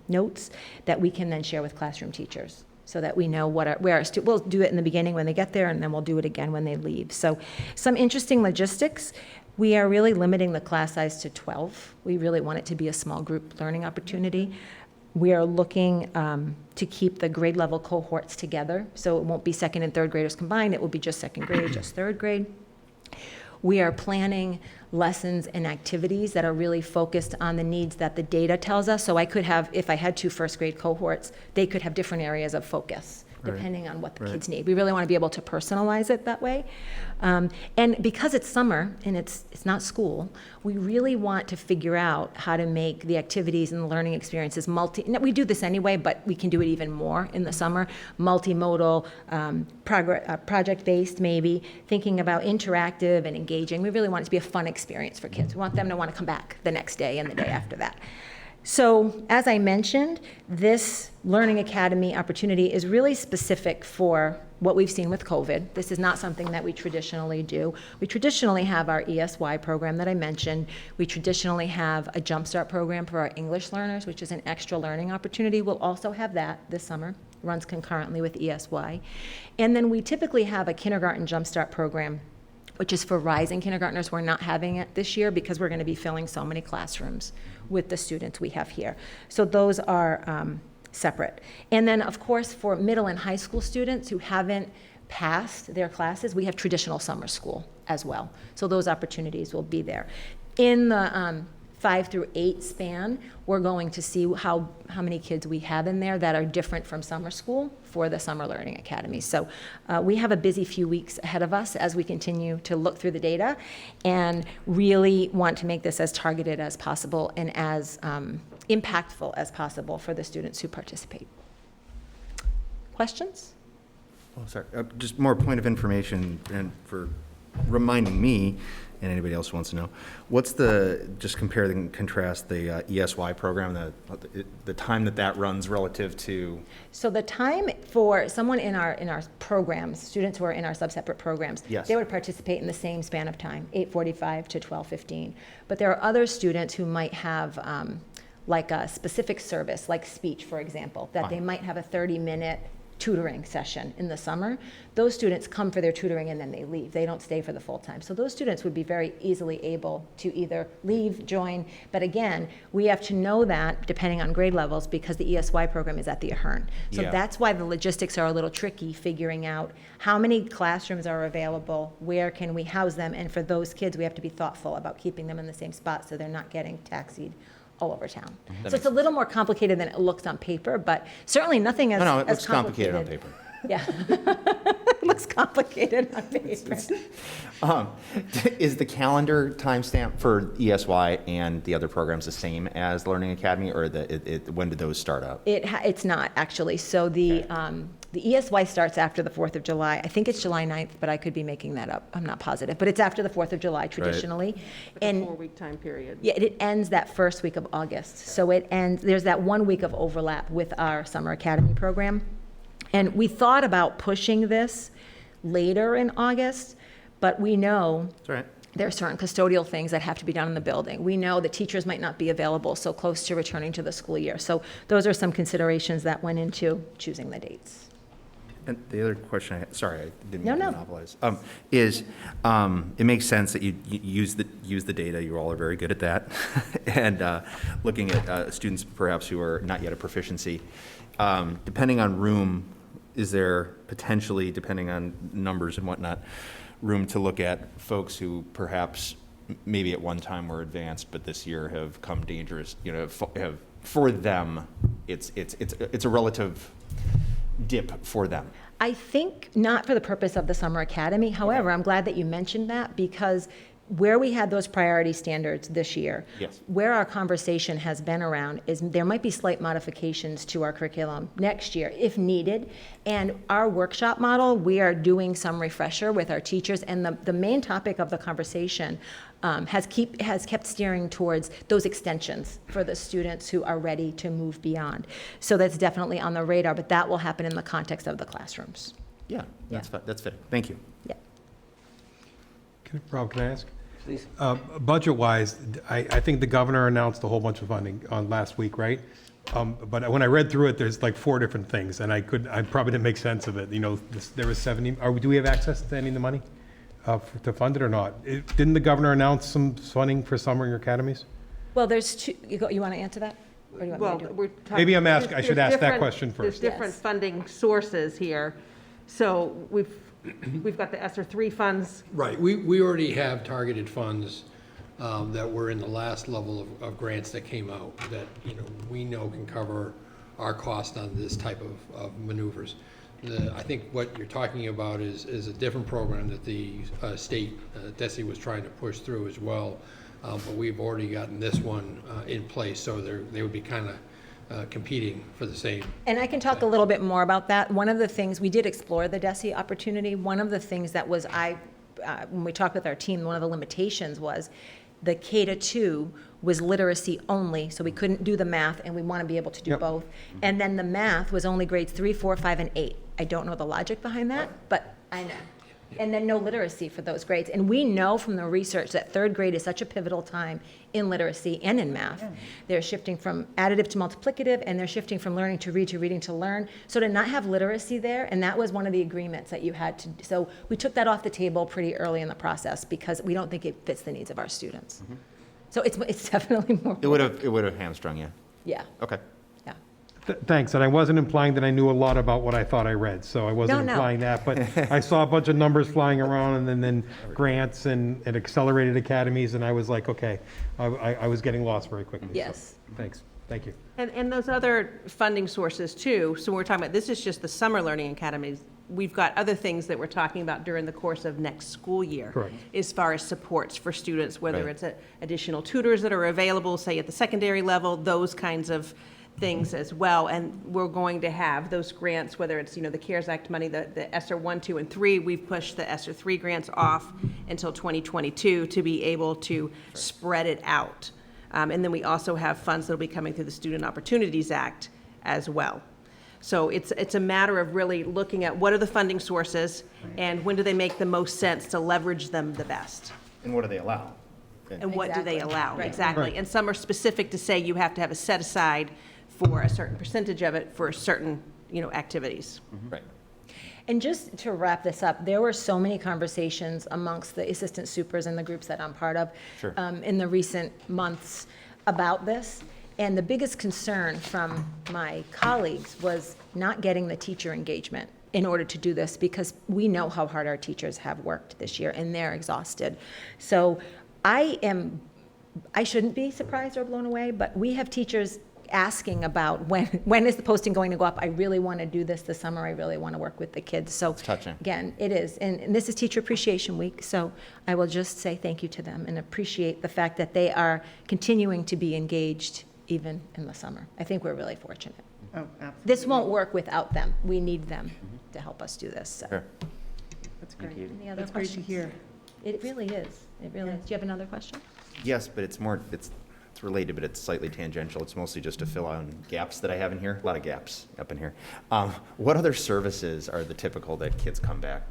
notes that we can then share with classroom teachers, so that we know we'll do it in the beginning when they get there, and then we'll do it again when they leave. So some interesting logistics. We are really limiting the class size to 12. We really want it to be a small group learning opportunity. We are looking to keep the grade level cohorts together, so it won't be second and third graders combined. It will be just second grade, just third grade. We are planning lessons and activities that are really focused on the needs that the data tells us. So I could have, if I had 2 first grade cohorts, they could have different areas of focus depending on what the kids need. We really want to be able to personalize it that way. And because it's summer and it's not school, we really want to figure out how to make the activities and the learning experiences we do this anyway, but we can do it even more in the summer, multimodal, project-based maybe, thinking about interactive and engaging. We really want it to be a fun experience for kids. We want them to want to come back the next day and the day after that. So, as I mentioned, this Learning Academy opportunity is really specific for what we've seen with COVID. This is not something that we traditionally do. We traditionally have our ESY program that I mentioned. We traditionally have a Jumpstart program for our English learners, which is an extra learning opportunity. We'll also have that this summer. Runs concurrently with ESY. And then we typically have a kindergarten Jumpstart program, which is for rising kindergartners. We're not having it this year because we're going to be filling so many classrooms with the students we have here. So those are separate. And then, of course, for middle and high school students who haven't passed their classes, we have traditional summer school as well. So those opportunities will be there. In the 5 through 8 span, we're going to see how many kids we have in there that are different from summer school for the Summer Learning Academy. So we have a busy few weeks ahead of us as we continue to look through the data and really want to make this as targeted as possible and as impactful as possible for the students who participate. Questions? Oh, sorry, just more point of information and for reminding me and anybody else who wants to know, what's just compare and contrast the ESY program, the time that runs relative to? So the time for someone in our programs, students who are in our sub-separate programs, yes, they would participate in the same span of time, 8:45 to 12:15. But there are other students who might have like a specific service, like speech, for example, that they might have a 30-minute tutoring session in the summer. Those students come for their tutoring and then they leave. They don't stay for the full time. So those students would be very easily able to either leave, join, but again, we have to know that depending on grade levels because the ESY program is at the Ahern. So that's why the logistics are a little tricky, figuring out how many classrooms are available, where can we house them, and for those kids, we have to be thoughtful about keeping them in the same spot so they're not getting taxied all over town. So it's a little more complicated than it looks on paper, but certainly nothing as No, it looks as complicated on paper. Yeah. It looks complicated on paper. Is the calendar timestamp for ESY and the other programs the same as Learning Academy, or when did those start up? It's not, actually. So the ESY starts after the 4th of July. I think it's July 9th, but I could be making that up. I'm not positive. But it's after the 4th of July traditionally. And 4-week time period. Yeah, it ends that first week of August. So it ends, there's that 1 week of overlap with our Summer Academy program. And we thought about pushing this later in August, but we know there are certain custodial things that have to be done in the building. We know that teachers might not be available so close to returning to the school year. So those are some considerations that went into choosing the dates. And the other question I didn't No, mean to no. monopolize. Is it makes sense that you use the data. You all are very good at that, and looking at students perhaps who are not yet at proficiency. Depending on room is there potentially, depending on numbers and whatnot, room to look at folks who perhaps maybe at one time were advanced, but this year have come dangerous, have, for them, it's a relative dip for them? I think not for the purpose of the summer academy. However, I'm glad that you mentioned that, because where we had those priority standards this year, Yes. where our conversation has been around is there might be slight modifications to our curriculum next year if needed. And our workshop model, we are doing some refresher with our teachers, and the main topic of the conversation has kept steering towards those extensions for the students who are ready to move beyond. So that's definitely on the radar, but that will happen in the context of the classrooms. Yeah, that's fitting. Thank you. Yeah. Rob, can I ask? Please. Budget-wise, I think the governor announced a whole bunch of funding on last week, right? But when I read through it, there's like 4 different things, and I probably didn't make sense of it. There was 70, do we have access to any of the money to fund it or not? Didn't the governor announce some funding for summer academies? Well, there's two, you want to answer that? Or do you want me Well, to do it? we're talking. Maybe I should ask that different- question first. There's different Yes. funding sources here. So we've got the ESSER 3 funds. Right, we already have targeted funds that were in the last level of grants that came out that, we know can cover our cost on this type of maneuvers. I think what you're talking about is a different program that the state, DESI was trying to push through as well. But we've already gotten this one in place, so they would be kind of competing for the same. And I can talk a little bit more about that. One of the things, we did explore the DESI opportunity. One of the things that was, when we talked with our team, one of the limitations was the K-2 was literacy only, so we couldn't do the math, and we want to be able to do Yep. both. And then the math was only grades 3, 4, 5, and 8. I don't know the logic behind that, but I know. And then no literacy for those grades. And we know from the research that 3rd grade is such a pivotal time in literacy and in math. They're shifting from additive to multiplicative, and they're shifting from learning to read to reading to learn. So to not have literacy there, and that was one of the agreements that you had to, so we took that off the table pretty early in the process because we don't think it fits the needs of our students. So it's definitely more. It would have hamstrung you. Yeah, Okay. yeah. Thanks, and I wasn't implying that I knew a lot about what I thought I read, so I wasn't No. implying that, but I saw a bunch of numbers flying around, and then grants and accelerated academies, and I was like, okay, I was getting lost very quickly. so Yes. Thanks, thank you. And those other funding sources too, so we're talking about, this is just the summer learning academies. We've got other things that we're talking about during the course of next school year. Correct. As far as supports for students, whether Right. it's additional tutors that are available, say at the secondary level, those kinds of things as well. And we're going to have those grants, whether it's, the CARES Act money, the ESSER 1, 2, and 3, we've pushed the ESSER 3 grants off until 2022 to be able to spread it out. And then we also have funds that'll be coming through the Student Opportunities Act as well. So it's a matter of really looking at what are the funding sources and when do they make the most sense to leverage them the best? And what do they allow? And what do they Exactly. allow? Right. Exactly. Right. And some are specific to say you have to have a set aside for a certain percentage of it for certain, activities. Right. And just to wrap this up, there were so many conversations amongst the assistant supers and the groups that I'm part of Sure. in the recent months about this. And the biggest concern from my colleagues was not getting the teacher engagement in order to do this, because we know how hard our teachers have worked this year and they're exhausted. So I shouldn't be surprised or blown away, but we have teachers asking about when is the posting going to go up? I really want to do this summer. I really want to work with the kids. So It's touching. again, it is. And this is Teacher Appreciation Week, so I will just say thank you to them and appreciate the fact that they are continuing to be engaged even in the summer. I think we're really fortunate. Oh, absolutely. This won't work without them. We need them to help us do this. So. Sure. That's Thank great. you. Any other That's great to questions? hear. It really is. It really is. Do you have another question? Yes, but it's related, but it's slightly tangential. It's mostly just to fill in gaps that I have in here. A lot of gaps up in here. What other services are the typical that kids come back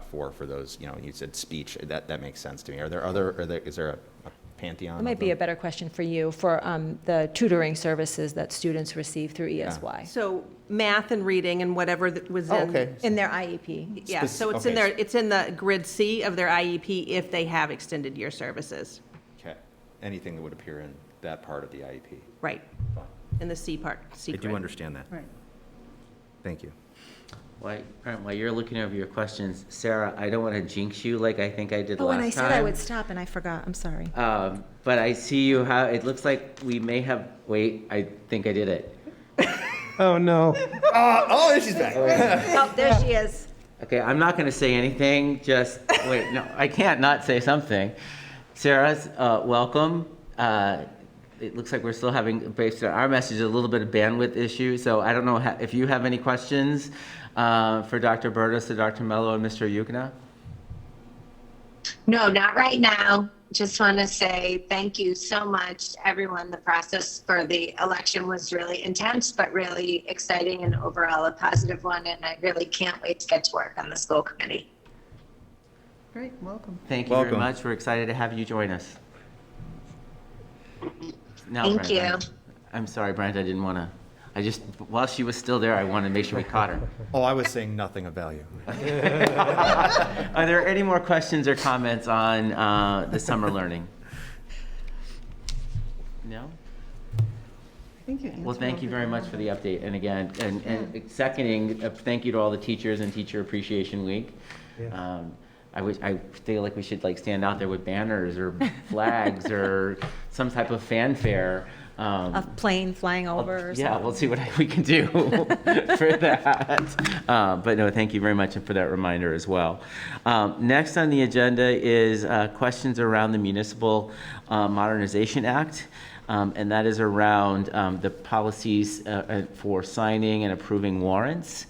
for those? You said speech. That makes sense to me. Is there a pantheon? It might be a better question for you for the tutoring services that students receive through ESY So math and reading and whatever that was in. Okay. in their IEP. Yeah, so it's in Okay. it's in the grid C of their IEP if they have extended year services. Okay. Anything that would appear in that part of the IEP. Right, Fine. in the C part, C I do grid. understand that. Right. Thank you. While you're looking over your questions, Sarah, I don't want to jinx you like I think I did Oh, last and time. I said I would stop and I forgot. I'm sorry. But I see you how, it looks like we may have, wait, I think I did it. Oh, no. Oh, there she's back. Oh, there she is. Okay, I'm not going to say anything, just, wait, no, I can't not say something. Sarah, welcome. It looks like we're still having, based on our message, a little bit of bandwidth issue, so I don't know if you have any questions for Dr. Burtis, Dr. Mello, and Mr. Yukna? No, not right now. Just want to say thank you so much to everyone. The process for the election was really intense, but really exciting and overall a positive one. And I really can't wait to get to work on the school committee. Great, welcome. Thank you very Welcome. much. We're excited to have you join us. Now, Thank Brent, you. I'm sorry, Brent, I didn't want to, while she was still there, I wanted to make sure we caught her. Oh, I was saying nothing of value. Are there any more questions or comments on the summer learning? No? I think you answered Well, thank you very much for the update. And again, and seconding, thank you to all the teachers and Teacher Appreciation Week. I feel like we should like stand out there with banners or flags or some type of fanfare. A plane flying over or something. Yeah, we'll see what we can do for that. But no, thank you very much for that reminder as well. Next on the agenda is questions around the Municipal Modernization Act. And that is around the policies for signing and approving warrants.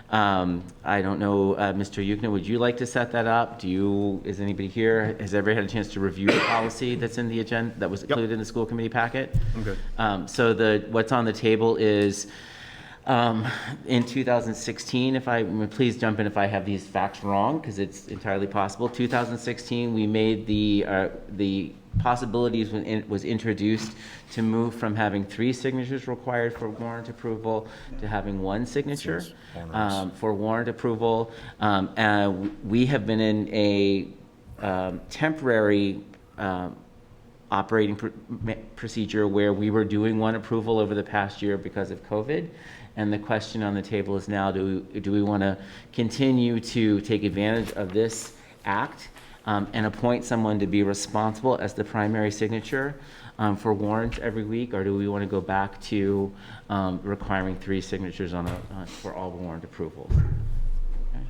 I don't know, Mr. Yukna, would you like to set that up? Is anybody here? Has everybody had a chance to review the policy that's in the agenda, that was included in the school committee packet? I'm good. So what's on the table is, in 2016, please jump in if I have these facts wrong, because it's entirely possible. 2016, we made the possibilities was introduced to move from having 3 signatures required for warrant approval to having 1 signature for warrant approval. We have been in a temporary operating procedure where we were doing 1 approval over the past year because of COVID. And the question on the table is now, do we want to continue to take advantage of this act and appoint someone to be responsible as the primary signature for warrants every week, or do we want to go back to requiring 3 signatures for all warrant approvals? Okay.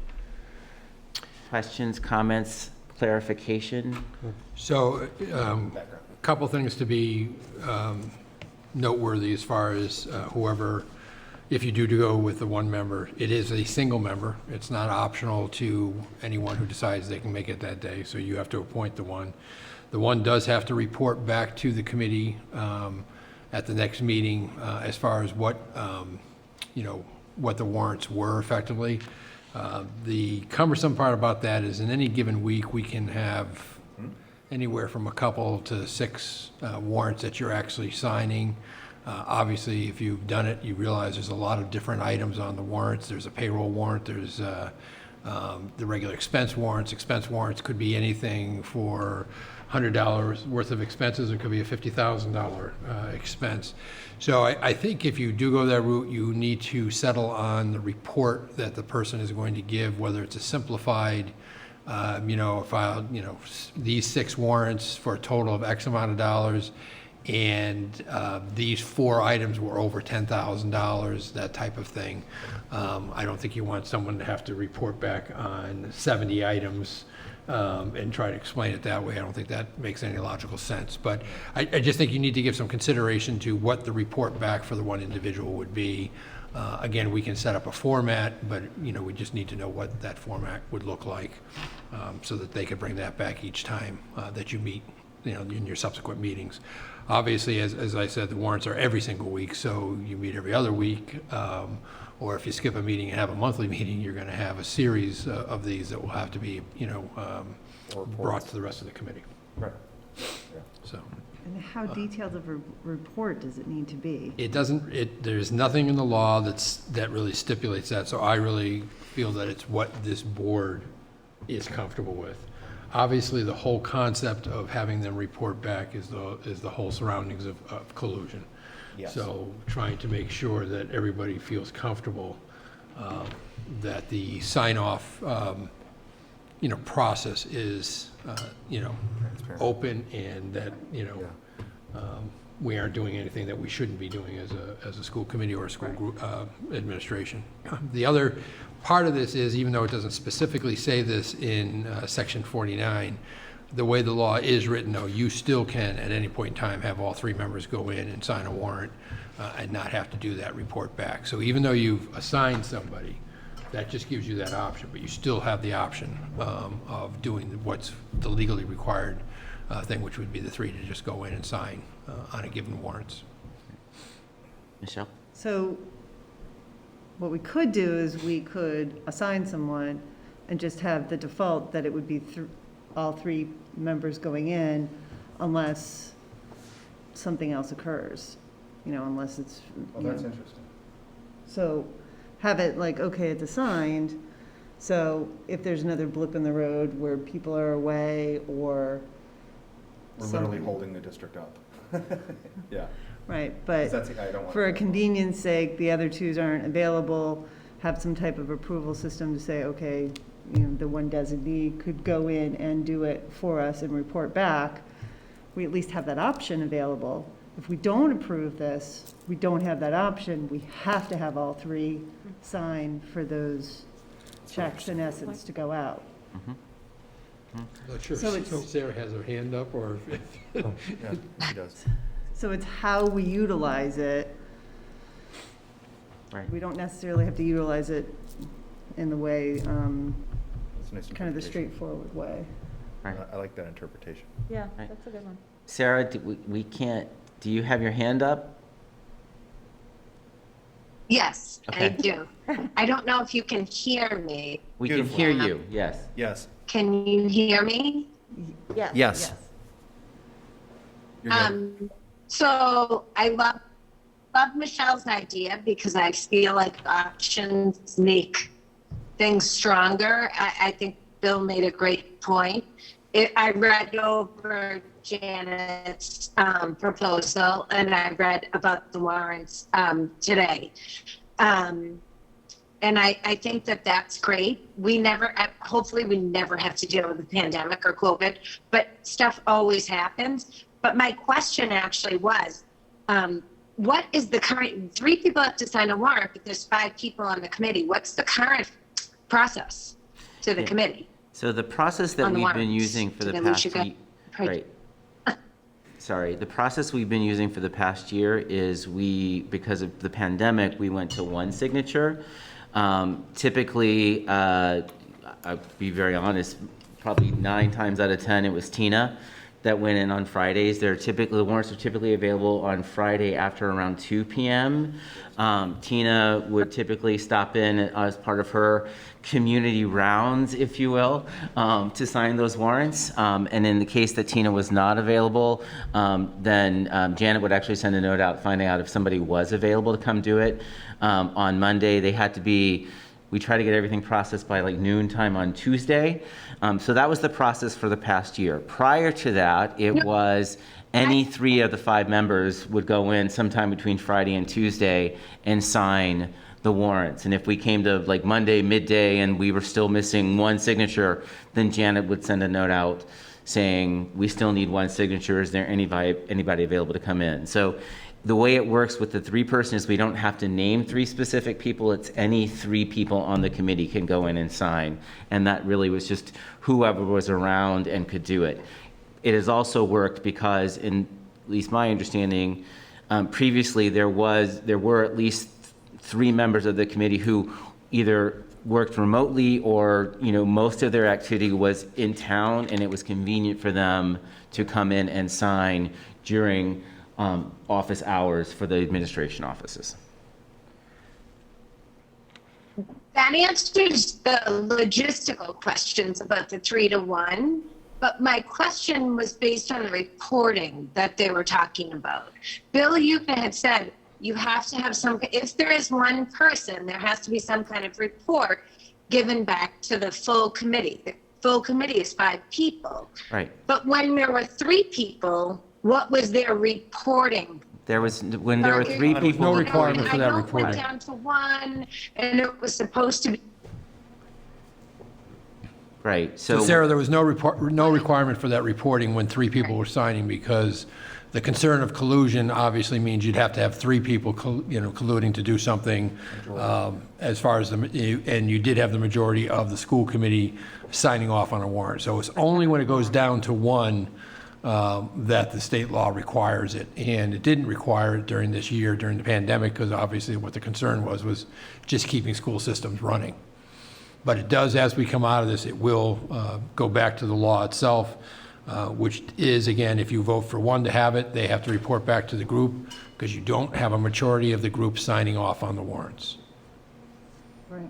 Questions, comments, clarification? So, a couple things to be noteworthy as far as whoever, if you do go with the 1 member, it is a single member. It's not optional to anyone who decides they can make it that day, so you have to appoint the 1. The 1 does have to report back to the committee at the next meeting as far as what the warrants were effectively. The cumbersome part about that is in any given week, we can have anywhere from a couple to 6 warrants that you're actually signing. Obviously, if you've done it, you realize there's a lot of different items on the warrants. There's a payroll warrant, there's the regular expense warrants. Expense warrants could be anything for $100 worth of expenses. It could be a $50,000 expense. So I think if you do go that route, you need to settle on the report that the person is going to give, whether it's a simplified, these 6 warrants for a total of X amount of dollars, and these 4 items were over $10,000, that type of thing. I don't think you want someone to have to report back on 70 items and try to explain it that way. I don't think that makes any logical sense. But I just think you need to give some consideration to what the report back for the 1 individual would be. Again, we can set up a format, but we just need to know what that format would look like so that they could bring that back each time that you meet, in your subsequent meetings. Obviously, as I said, the warrants are every single week, so you meet every other week. Or if you skip a meeting and have a monthly meeting, you're going to have a series of these that will have to be, brought to the rest of the committee. Right. So. And how detailed of a report does it need to be? It doesn't, there's nothing in the law that really stipulates that, so I really feel that it's what this board is comfortable with. Obviously, the whole concept of having them report back is the whole surroundings of collusion. Yes. So trying to make sure that everybody feels comfortable that the sign-off, process is, open, and that, we aren't doing anything that we shouldn't be doing as a school committee or a school group, administration. The other part of this is, even though it doesn't specifically say this in section 49, the way the law is written, though, you still can, at any point in time, have all 3 members go in and sign a warrant and not have to do that report back. So even though you've assigned somebody, that just gives you that option, but you still have the option of doing what's the legally required thing, which would be the 3 to just go in and sign on a given warrants. Michelle? So what we could do is we could assign someone and just have the default that it would be all 3 members going in unless something else occurs, unless it's. Well, that's interesting. So have it like, okay, it's assigned, so if there's another blip in the road where people are away or. We're literally holding the district up. Yeah. Right, but I don't want for a that. convenience sake, the other 2s aren't available, have some type of approval system to say, okay, the one designee could go in and do it for us and report back. We at least have that option available. If we don't approve this, we don't have that option. We have to have all 3 sign for those checks, in essence, to go out. Not sure So if it's- Sarah has her hand up, or if. Yeah, she does. So it's how we utilize it. Right. We don't necessarily have to utilize it in the way, That's a nice kind of the interpretation. straightforward way. Right. I like that interpretation. Yeah, Right. that's a good one. Sarah, we can't, do you have your hand up? Yes, I Okay. do. I don't know if you can hear me. We can Beautiful. hear you, yes. Yes. Can you hear me? Yes. Yes. You're good. So I love Michelle's idea because I feel like options make things stronger. I think Bill made a great point. I read over Janet's proposal, and I read about the warrants today. And I think that that's great. Hopefully we never have to deal with the pandemic or COVID, but stuff always happens. But my question actually was, what is the current, 3 people have to sign a warrant, but there's 5 people on the committee. What's the current process to the Yeah. committee? So the process that On the we've been warrants. using for the Then we past should go- year, right. Sorry, the process we've been using for the past year is because of the pandemic, we went to 1 signature. Typically, I'll be very honest, probably 9 times out of 10, it was Tina that went in on Fridays. The warrants are typically available on Friday after around 2 p.m. Tina would typically stop in as part of her community rounds, if you will, to sign those warrants. And in the case that Tina was not available, then Janet would actually send a note out finding out if somebody was available to come do it. On Monday, we try to get everything processed by like noon time on Tuesday. So that was the process for the past year. Prior to that, it was any 3 of the 5 members would go in sometime between Friday and Tuesday and sign the warrants. And if we came to like Monday midday and we were still missing 1 signature, then Janet would send a note out saying, we still need 1 signature. Is there anybody available to come in? So the way it works with the 3-person is we don't have to name 3 specific people. It's any 3 people on the committee can go in and sign. And that really was just whoever was around and could do it. It has also worked because, in at least my understanding, previously there were at least 3 members of the committee who either worked remotely or, most of their activity was in town, and it was convenient for them to come in and sign during office hours for the administration offices. That answers the logistical questions about the 3 to 1. But my question was based on the reporting that they were talking about. Bill, you had said you have to have if there is 1 person, there has to be some kind of report given back to the full committee. The full committee is 5 people. Right. But when there were 3 people, what was their reporting There was, when there were three No people. requirement for that I know it reporting. went down to one, and it was supposed to be. Right, So Sarah, there was no requirement for that reporting when 3 people were signing, because the concern of collusion obviously means you'd have to have 3 people, colluding to do something, as far as and you did have the majority of the school committee signing off on a warrant. So it's only when it goes down to 1 that the state law requires it. And it didn't require it during this year, during the pandemic, because obviously what the concern was just keeping school systems running. But it does, as we come out of this, it will go back to the law itself, which is, again, if you vote for 1 to have it, they have to report back to the group, because you don't have a majority of the group signing off on the warrants. Right.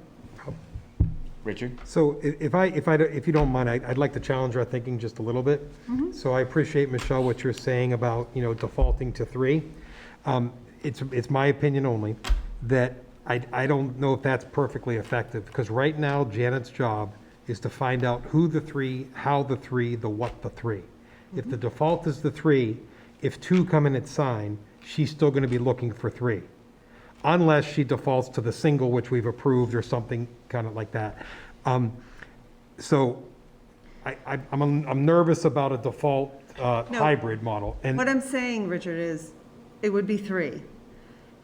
Richard? So if you don't mind, I'd like to challenge our thinking just a little bit. So I appreciate, Michelle, what you're saying about, defaulting to 3. It's my opinion only that I don't know if that's perfectly effective, because right now Janet's job is to find out who the 3, how the 3, the what the 3. If the default is the 3, if 2 come in and sign, she's still going to be looking for 3. Unless she defaults to the single, which we've approved, or something kind of like that. So I'm nervous about a default hybrid model. And What I'm saying, Richard, is it would be 3.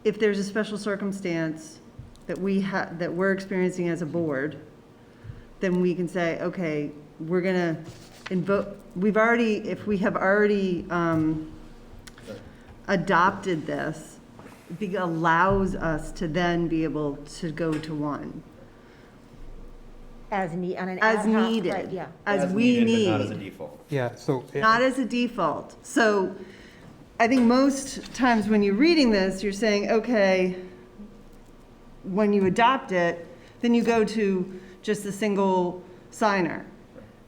If there's a special circumstance that we're experiencing as a board, then we can say, okay, we're gonna invoke, if we have already adopted this, it allows us to then be able to go to 1. On an ad As hoc, right, needed, yeah. as we need. But not as a default. yeah, so Not as a default. So I think most times when you're reading this, you're saying, okay, when you adopt it, then you go to just the single signer.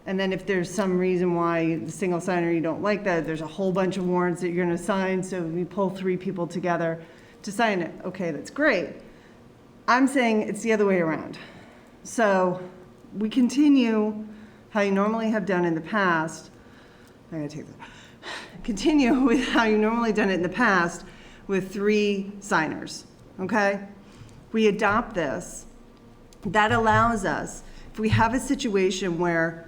And then if there's some reason why the single signer, you don't like that, there's a whole bunch of warrants that you're going to sign, so you pull 3 people together to sign it. Okay, that's great. I'm saying it's the other way around. So we continue how you normally have done in the past. I'm going to take that. Continue with how you normally done it in the past with 3 signers, okay? We adopt this. That allows us, if we have a situation where,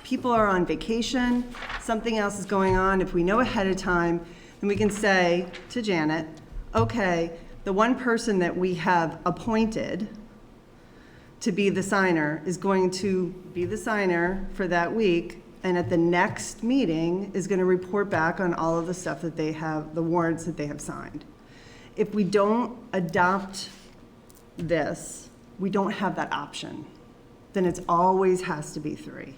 people are on vacation, something else is going on, if we know ahead of time, then we can say to Janet, okay, the 1 person that we have appointed to be the signer is going to be the signer for that week, and at the next meeting is going to report back on all of the stuff that they have, the warrants that they have signed. If we don't adopt this, we don't have that option. Then it always has to be 3.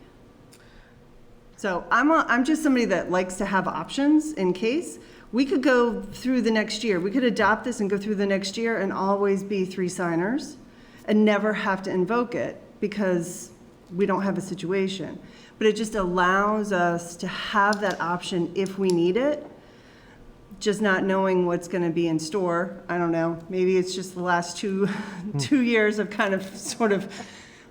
So I'm just somebody that likes to have options in case. We could go through the next year. We could adopt this and go through the next year and always be 3 signers and never have to invoke it because we don't have a situation. But it just allows us to have that option if we need it, just not knowing what's going to be in store. I don't know. Maybe it's just the last 2 years of kind of sort of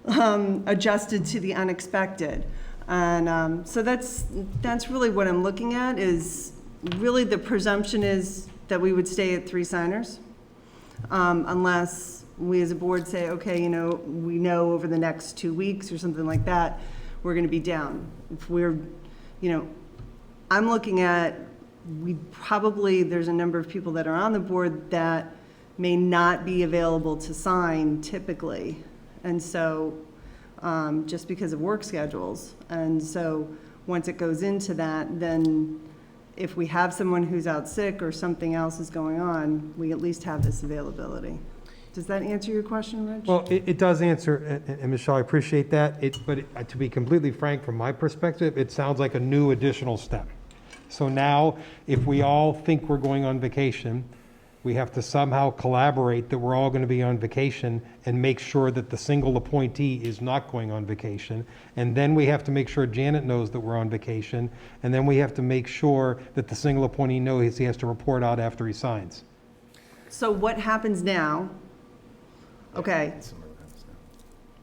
adjusted to the unexpected. And so that's really what I'm looking at is really the presumption is that we would stay at 3 signers unless we as a board say, okay, we know over the next 2 weeks or something like that, we're going to be down. If we're, I'm looking at, there's a number of people that are on the board that may not be available to sign typically. And so, just because of work schedules. And so, once it goes into that, then if we have someone who's out sick or something else is going on, we at least have this availability. Does that answer your question, Rich? Well, it does answer, and Michelle, I appreciate that. But to be completely frank, from my perspective, it sounds like a new additional step. So now, if we all think we're going on vacation, we have to somehow collaborate that we're all going to be on vacation and make sure that the single appointee is not going on vacation. And then we have to make sure Janet knows that we're on vacation. And then we have to make sure that the single appointee knows he has to report out after he signs. So what happens now? Okay.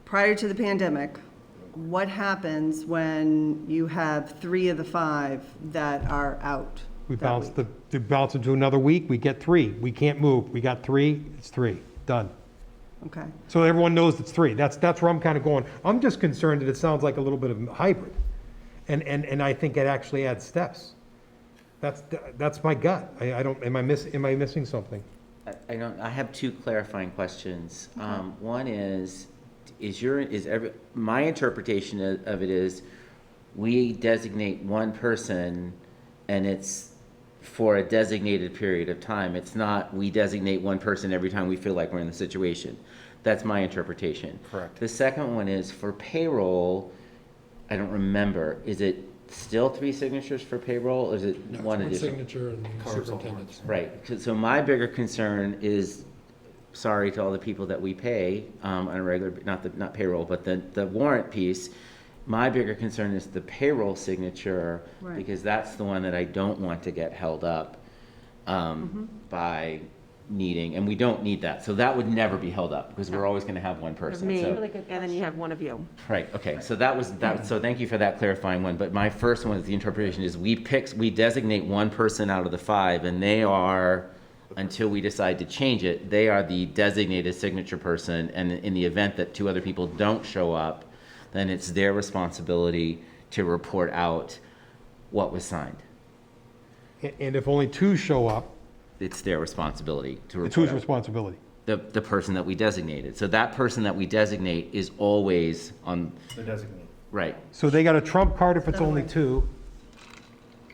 Prior to the pandemic, what happens when you have 3 of the 5 that are out We bounce bounce into another week, we get 3. We can't move. We got 3, it's 3. Done. Okay. So everyone knows it's 3. That's where I'm kind of going. I'm just concerned that it sounds like a little bit of a hybrid. And I think it actually adds steps. That's my gut. I don't, am I missing something? I have 2 clarifying questions. One is my interpretation of it is we designate one person and it's for a designated period of time. It's not we designate one person every time we feel like we're in the situation. That's my interpretation. Correct. The second one is for payroll, I don't remember, is it still 3 signatures for payroll, or is it No, it's one one additional? signature and superintendent's. Right, so my bigger concern is, sorry to all the people that we pay on a regular, not payroll, but the warrant piece. My bigger concern is the payroll signature, Right. because that's the one that I don't want to get held up by needing, and we don't need that. So that would never be held up, because we're always gonna have one person. Me, So- really good And then you have one of you. Right, okay, so that was, so thank you for that clarifying one, but my first one is the interpretation is we designate one person out of the 5, and they are, until we decide to change it, they are the designated signature person, and in the event that 2 other people don't show up, then it's their responsibility to report out what was signed. And if only 2 show up, It's their responsibility to report it's whose out. responsibility? The person that we designated. So that person that we designate is always on, The designee. right, So they got a trump card if it's only 2.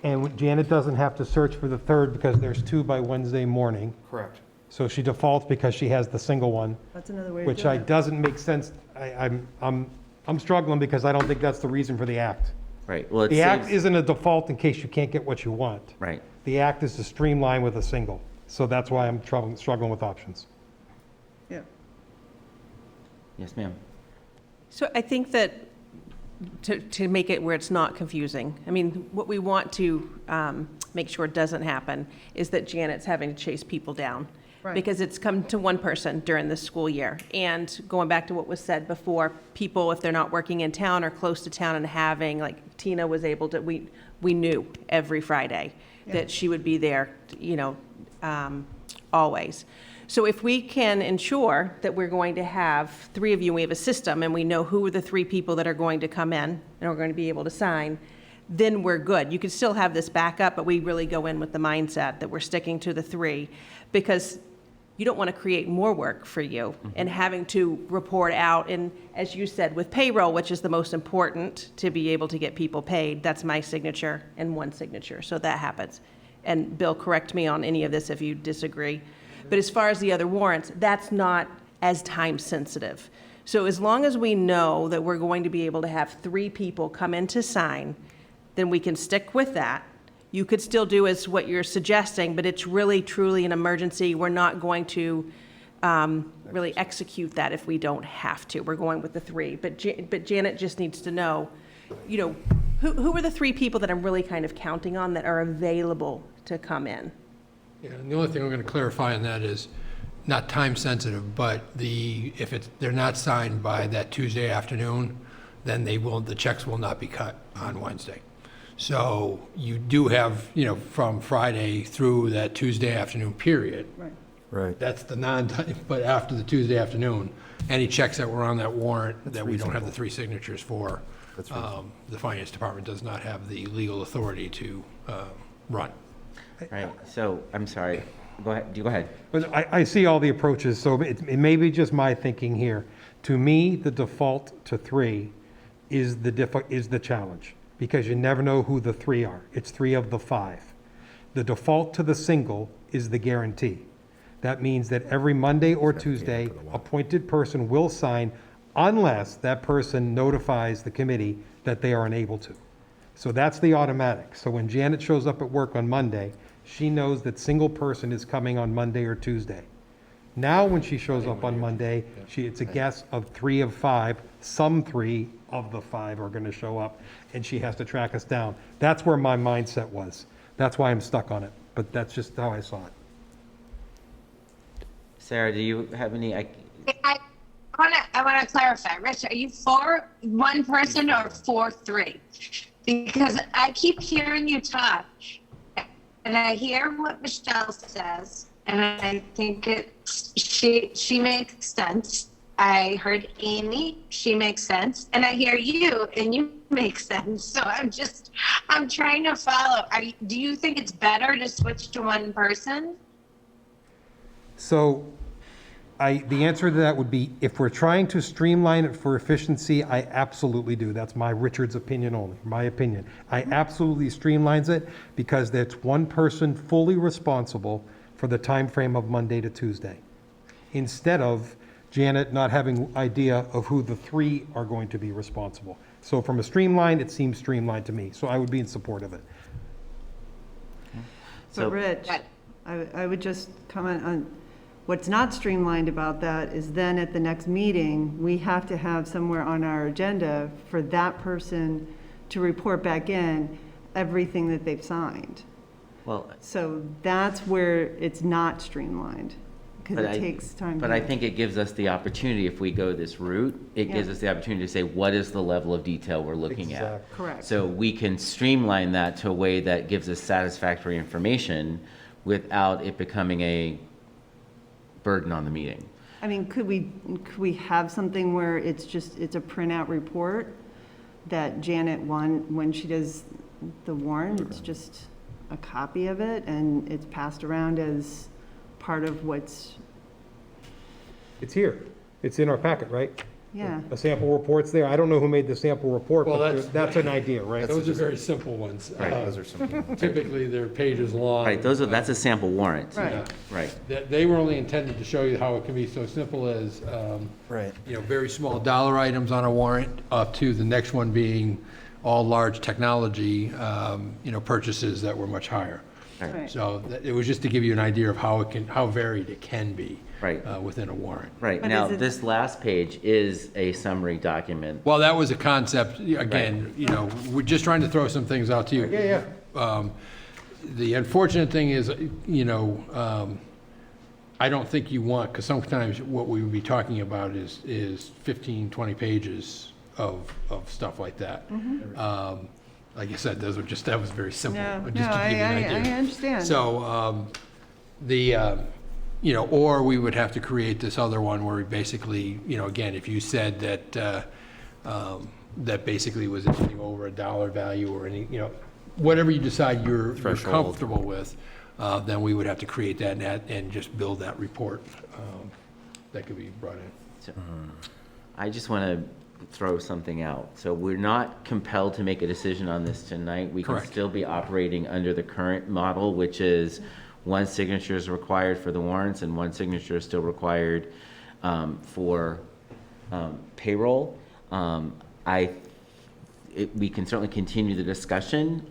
And Janet doesn't have to search for the 3rd because there's 2 by Wednesday morning. Correct. So she defaults because she has the single one, That's another way to which do it. doesn't make sense. I'm struggling because I don't think that's the reason for the act. right. Well, it The act saves, isn't a default in case you can't get what you want. right. The act is to streamline with a single. So that's why I'm struggling with options. Yeah. Yes, ma'am. So I think that to make it where it's not confusing, I mean, what we want to make sure doesn't happen is that Janet's having to chase people down. Right. Because it's come to one person during the school year. And going back to what was said before, people, if they're not working in town or close to town and having, like Tina was able to, we knew every Friday that she would be there, always. So if we can ensure that we're going to have 3 of you, and we have a system, and we know who are the 3 people that are going to come in and are going to be able to sign, then we're good. You can still have this backup, but we really go in with the mindset that we're sticking to the 3, because you don't want to create more work for you and having to report out. And as you said, with payroll, which is the most important to be able to get people paid, that's my signature and one signature. So that happens. And Bill, correct me on any of this if you disagree. But as far as the other warrants, that's not as time sensitive. So as long as we know that we're going to be able to have 3 people come in to sign, then we can stick with that. You could still do as what you're suggesting, but it's really truly an emergency. We're not going to really execute that if we don't have to. We're going with the 3. But Janet just needs to know, who are the 3 people that I'm really kind of counting on that are available to come in? Yeah, and the only thing I'm going to clarify on that is not time sensitive, but if they're not signed by that Tuesday afternoon, then the checks will not be cut on Wednesday. So you do have, from Friday through that Tuesday afternoon period. Right. Right. That's the non-time, but after the Tuesday afternoon, any checks that were on that warrant that we don't have the 3 signatures for, the finance department does not have the legal authority to run. Right, so, I'm sorry, go ahead. But I see all the approaches, so it may be just my thinking here. To me, the default to 3 is the challenge, because you never know who the 3 are. It's 3 of the 5. The default to the single is the guarantee. That means that every Monday or Tuesday, appointed person will sign unless that person notifies the committee that they are unable to. So that's the automatic. So when Janet shows up at work on Monday, she knows that single person is coming on Monday or Tuesday. Now, when she shows up on Monday, it's a guess of 3 of 5. Some 3 of the 5 are going to show up, and she has to track us down. That's where my mindset was. That's why I'm stuck on it, but that's just how I saw it. Sarah, do you have any, I want to clarify. Rich, are you for 1 person or for 3? Because I keep hearing you talk, and I hear what Michelle says, and I think she makes sense. I heard Amy, she makes sense, and I hear you, and you make sense. So I'm trying to follow. Do you think it's better to switch to one person? So the answer to that would be, if we're trying to streamline it for efficiency, I absolutely do. That's my Richard's opinion only, my opinion. I absolutely streamlines it because that's one person fully responsible for the time frame of Monday to Tuesday, instead of Janet not having idea of who the three are going to be responsible. So from a streamline, it seems streamlined to me. So I would be in support of it. But Rich, I would just comment on, what's not streamlined about that is then at the next meeting, we have to have somewhere on our agenda for that person to report back in everything that they've signed. Well, So that's where it's not streamlined, because it takes time. But I think it gives us the opportunity, if we go this route, it gives us the opportunity to say, what is the level of detail we're looking at? Exactly. Correct. So we can streamline that to a way that gives us satisfactory information without it becoming a burden on the meeting. I mean, could we have something where it's a printout report that Janet when she does the warrant, it's just a copy of it and it's passed around as part of what's, It's here. It's in our packet, right? yeah. A sample report's there. I don't know who made the sample report, Well, but that's an idea, right? Those are very simple ones. Right, those are some. Typically, they're pages long. Right, that's a sample warrant. Right. Right. They were only intended to show you how it can be so simple as, Right. very small dollar items on a warrant, up to the next one being all large technology, purchases that were much higher. Right. So it was just to give you an idea of how varied it can be. Right. Within a warrant. Right, But now, is it- this last page is a summary document. Well, that was a concept, again, we're just trying to throw some things out to you. Yeah. The unfortunate thing is, I don't think you want, because sometimes what we would be talking about is 15, 20 pages of stuff like that. Like I said, that was very simple, No, just no, to give you an idea. I understand. So, or we would have to create this other one where we basically, again, if you said that, that basically was anything over $1 value or any, whatever you decide you're Threshold. comfortable with, then we would have to create that and just build that report that could be brought in. So, I just want to throw something out. So we're not compelled to make a decision on this tonight. We can Correct. still be operating under the current model, which is one signature is required for the warrants and one signature is still required for payroll. We can certainly continue the discussion,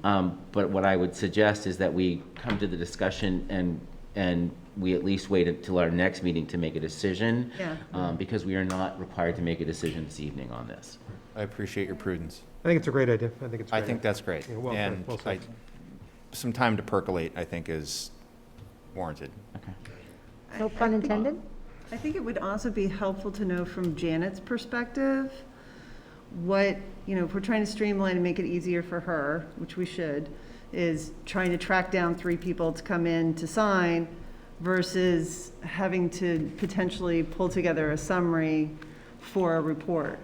but what I would suggest is that we come to the discussion and we at least wait until our next meeting to make a decision. Yeah. Because we are not required to make a decision this evening on this. I appreciate your prudence. I think it's a great idea. I think that's great. Yeah, well said, And well said. some time to percolate, I think, is warranted. No pun intended? I think it would also be helpful to know from Janet's perspective, what, if we're trying to streamline and make it easier for her, which we should, is trying to track down 3 people to come in to sign versus having to potentially pull together a summary for a report.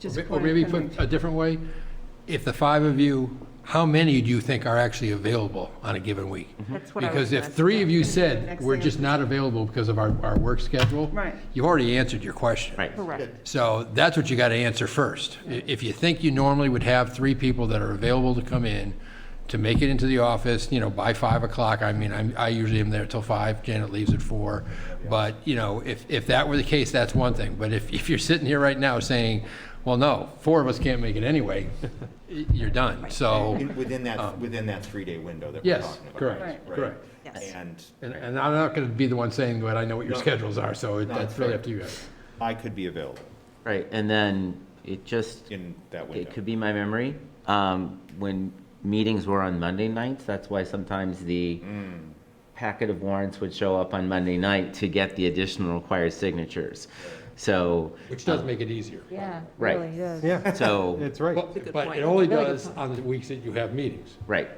Just Or maybe put a different way, if the 5 of you, how many do you think are actually available on a given week? That's what I was Because if gonna 3 of you Next said, we're just answer. not available because of our work schedule. Right. You've already answered your question. Right. Correct. So that's what you got to answer first. If you think you normally would have 3 people that are available to come in to make it into the office, by 5 o'clock, I mean, I usually am there till 5, Janet leaves at 4. But, if that were the case, that's one thing. But if you're sitting here right now saying, well, no, 4 of us can't make it anyway, you're done. So, Within that 3-day window that we're yes, talking about. correct, Right. correct. Yes. And I'm not going to be the one saying, but I know what your schedules are, so that's really up to you guys. I could be available Right, and then it just, in that window. it could be my memory. When meetings were on Monday nights, that's why sometimes the packet of warrants would show up on Monday night to get the additional required signatures. So, Which does make it easier. Yeah, Right. really does. Yeah, so, it's right. But it only does on the weeks that you have meetings. right.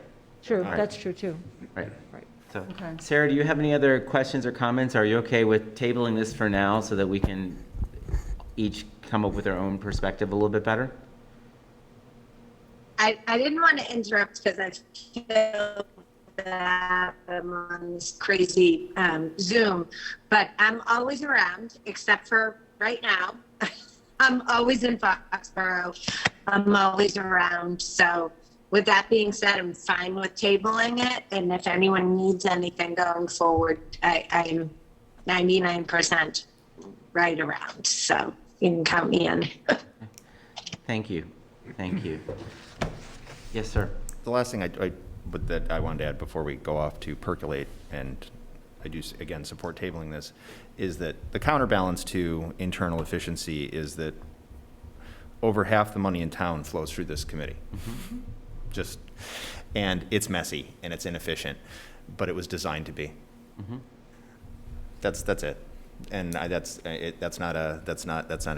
True, Right. that's true, too. Right. Right. So, Okay. Sarah, do you have any other questions or comments? Are you okay with tabling this for now so that we can each come up with our own perspective a little bit better? I didn't want to interrupt because I feel that I'm on this crazy Zoom, but I'm always around except for right now. I'm always in Foxborough. I'm always around. So with that being said, I'm fine with tabling it. And if anyone needs anything going forward, I'm 99% right around. So you can count me in. Thank you. Thank you. Yes, sir. The last thing that I wanted to add before we go off to percolate, and I do, again, support tabling this, is that the counterbalance to internal efficiency is that over half the money in town flows through this committee. And it's messy and it's inefficient, but it was designed to be. That's it. And that's not a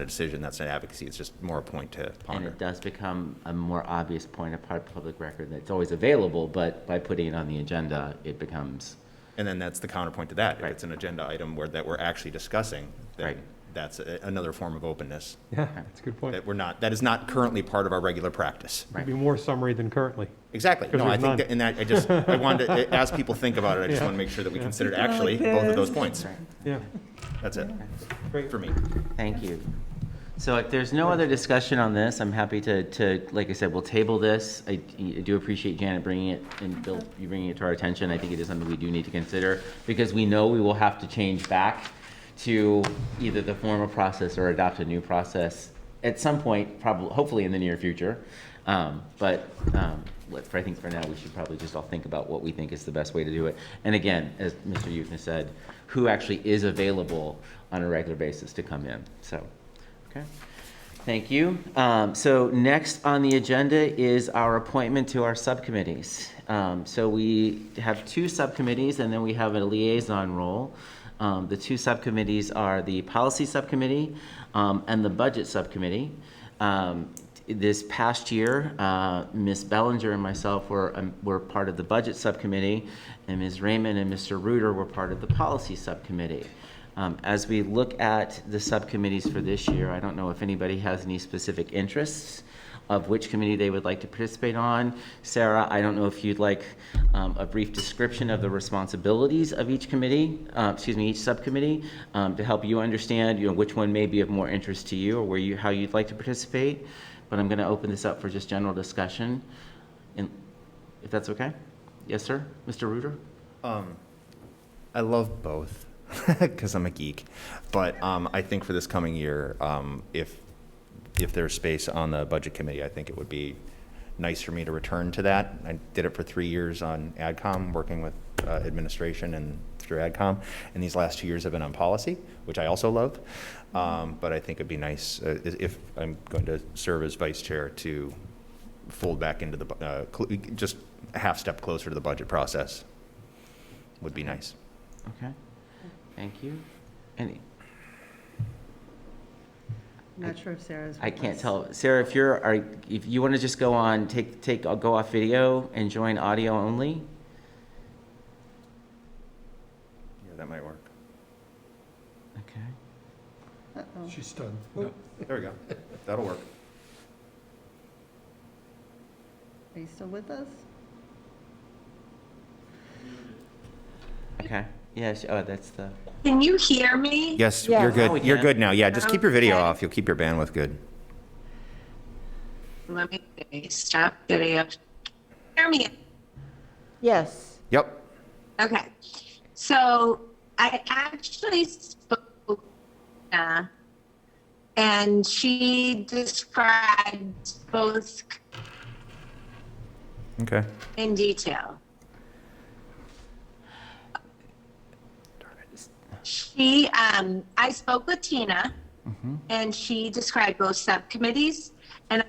decision. That's not advocacy. It's just more a point to And ponder. it does become a more obvious point of public record that's always available, but by putting it on the agenda, it becomes. And then that's the counterpoint to that. If Right. it's an agenda item that we're actually discussing, then Right. that's another form of openness Yeah, that's a good point. that is not currently part of our regular practice. It'd be more summary than currently. Exactly. 'Cause No, I there's think none. I wanted to, as people think about it, I just Yeah. want to make sure that we considered Keep it actually like both of those this. points. Yeah, That's it, great. for me. Thank you. So if there's no other discussion on this, I'm happy to, like I said, we'll table this. I do appreciate Janet bringing it, and Bill, you bringing it to our attention. I think it is something we do need to consider, because we know we will have to change back to either the former process or adopt a new process at some point, probably, hopefully in the near future. I think for now, we should probably just all think about what we think is the best way to do it. And again, as Mr. Youthner said, who actually is available on a regular basis to come in. So, okay. Thank you. So next on the agenda is our appointment to our subcommittees. So we have two subcommittees, and then we have a liaison role. The two subcommittees are the Policy Subcommittee and the Budget Subcommittee. This past year, Ms. Bellinger and myself were part of the Budget Subcommittee, and Ms. Raymond and Mr. Reuter were part of the Policy Subcommittee. As we look at the subcommittees for this year, I don't know if anybody has any specific interests of which committee they would like to participate on. Sarah, I don't know if you'd like a brief description of the responsibilities of each committee, each subcommittee, to help you understand, which one may be of more interest to you, or how you'd like to participate. But I'm going to open this up for just general discussion, if that's okay. Yes, sir, Mr. Reuter. I love both because I'm a geek, but I think for this coming year, if there's space on the budget committee, I think it would be nice for me to return to that. I did it for 3 years on AdCom, working with administration and through AdCom, and these last 2 years have been on policy, which I also love. But I think it'd be nice if I'm going to serve as vice chair to fold back into the just a half step closer to the budget process. Would be nice. Okay. Thank you. Any? Not sure if Sarah's. I with can't us. tell. Sarah, if you want to just go on, go off video and join audio only. Yeah, that might work. Okay. Uh-oh. She's stunned. There we go. That'll work. Are you still with us? Okay. Yes. Oh, that's the. Can you hear me? Yes, Yeah. you're Now we good. You're can. good now. Yeah, just keep your video Okay. off. You'll keep your bandwidth good. Let me see. Stop video. Hear me? Yes. Yep. Okay. So I actually spoke, and she described both Okay. in detail. I spoke with Tina, and she described both subcommittees, and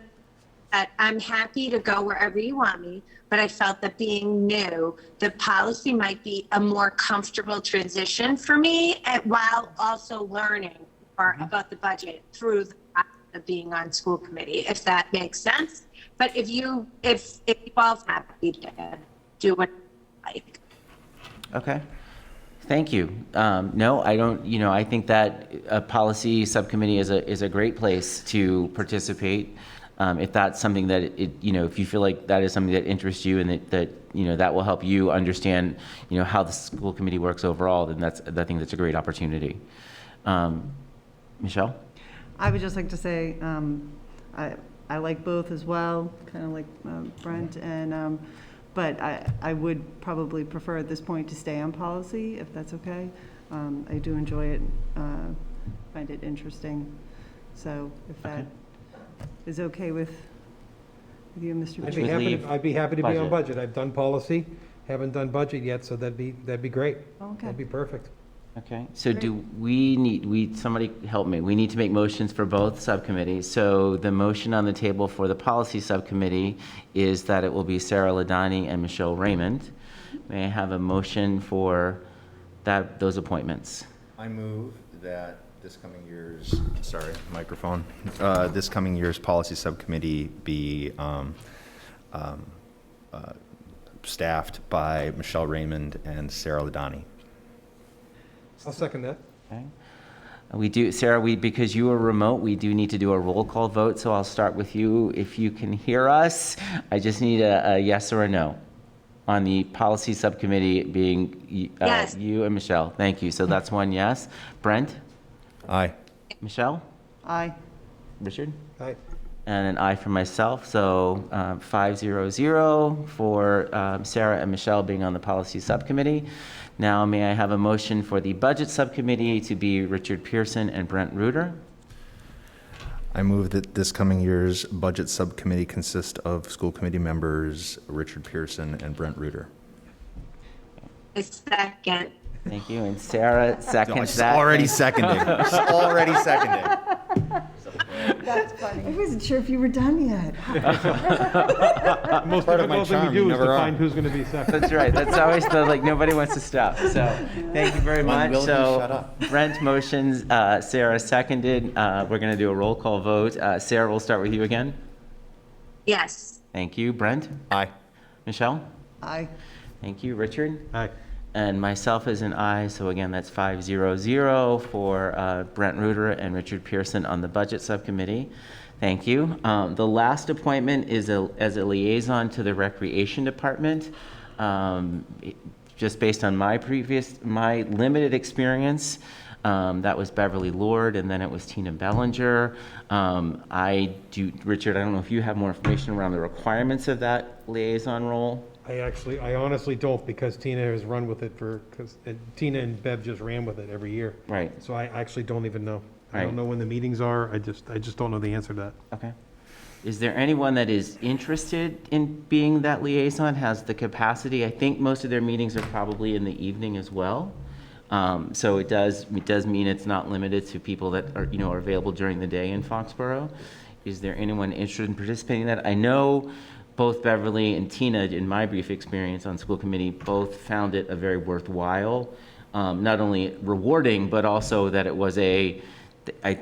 I'm happy to go wherever you want me, but I felt that being new, the policy might be a more comfortable transition for me, while also learning more about the budget through the process of being on school committee, if that makes sense. But if you all happy to. do what I like. Okay. Thank you. No, I don't, I think that a policy subcommittee is a great place to participate. If that's something that if you feel like that is something that interests you and that will help you understand, how the school committee works overall, then I think that's a great opportunity. Michelle? I would just like to say, I like both as well, kind of like Brent, and, but I would probably prefer at this point to stay on policy, if that's okay. I do enjoy it, find it interesting. So if that is okay with you, Mr. I'd Chair. be happy to be on Budget. budget. I've done policy, haven't done budget yet, so that'd be great. Okay. That'd be perfect. Okay, so do somebody help me, we need to make motions for both subcommittees. So the motion on the table for the policy subcommittee is that it will be Sarah Ladani and Michelle Raymond. May I have a motion for those appointments? I move that this coming year's, microphone, this coming year's policy subcommittee be staffed by Michelle Raymond and Sarah Ladani. I'll second that. Okay. We do, Sarah, because you are remote, we do need to do a roll call vote, so I'll start with you. If you can hear us, I just need a yes or a no on the policy subcommittee being Yes. you and Michelle. Thank you. So that's one yes. Brent? Aye. Michelle? Aye. Richard? Aye. And an aye for myself, so 5-0-0 for Sarah and Michelle being on the policy subcommittee. Now, may I have a motion for the budget subcommittee to be Richard Pearson and Brent Reuter? I move that this coming year's budget subcommittee consist of school committee members Richard Pearson and Brent Reuter. A second. Thank you, and Sarah seconds that. Already seconding. She's already seconding. I wasn't sure if you were done yet. Most Part of my difficult thing charm, to do you is to never find are. who's going to be second. That's right, that's always nobody wants to stop, so, thank you very much. Will, you So, shut up. Brent motions, Sarah seconded, we're gonna do a roll call vote. Sarah, we'll start with you again. Yes. Thank you, Brent. Aye. Michelle? Aye. Thank you, Richard. Aye. And myself is an aye, so again, that's 5-0-0 for Brent Reuter and Richard Pearson on the Budget Subcommittee. Thank you. The last appointment is as a liaison to the Recreation Department. Just based on my limited experience, that was Beverly Lord, and then it was Tina Bellinger. Richard, I don't know if you have more information around the requirements of that liaison role? I honestly don't, because Tina has run with it Tina and Bev just ran with it every year. Right. So I actually don't even know. I Right. don't know when the meetings are. I just don't know the answer to that. Okay. Is there anyone that is interested in being that liaison, has the capacity? I think most of their meetings are probably in the evening as well. So it does mean it's not limited to people that are available during the day in Foxborough. Is there anyone interested in participating in that? I know both Beverly and Tina, in my brief experience on school committee, both found it a very worthwhile, not only rewarding, but also that it was I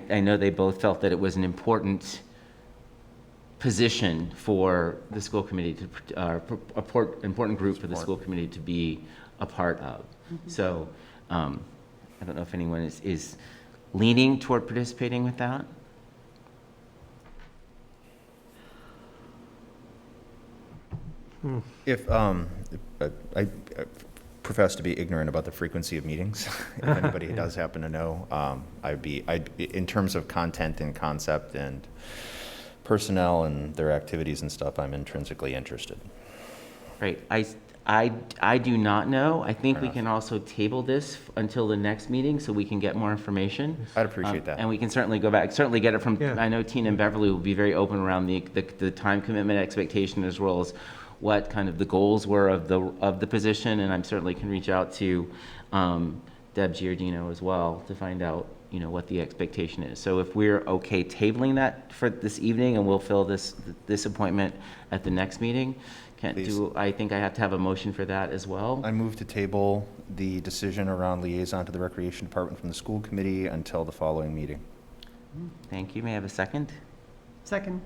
know they both felt that it was an important position for the school committee important group for the school committee to be a part of. So I don't know if anyone is leaning toward participating with that. If I profess to be ignorant about the frequency of meetings, if anybody does happen to know, in terms of content and concept and personnel and their activities and stuff, I'm intrinsically interested. Right. I do not know. I think Fair we enough. can also table this until the next meeting so we can get more information. I'd appreciate that. And we can certainly go back, certainly get it from, Yeah. I know Tina and Beverly will be very open around the time commitment expectation, as well as what kind of the goals were of the position, and I certainly can reach out to Deb Giardino as well to find out, what the expectation is. So if we're okay tabling that for this evening, and we'll fill this appointment at the next meeting, Please. I think I have to have a motion for that as well. I move to table the decision around liaison to the Recreation Department from the school committee until the following meeting. Thank you. May I have a second? Second.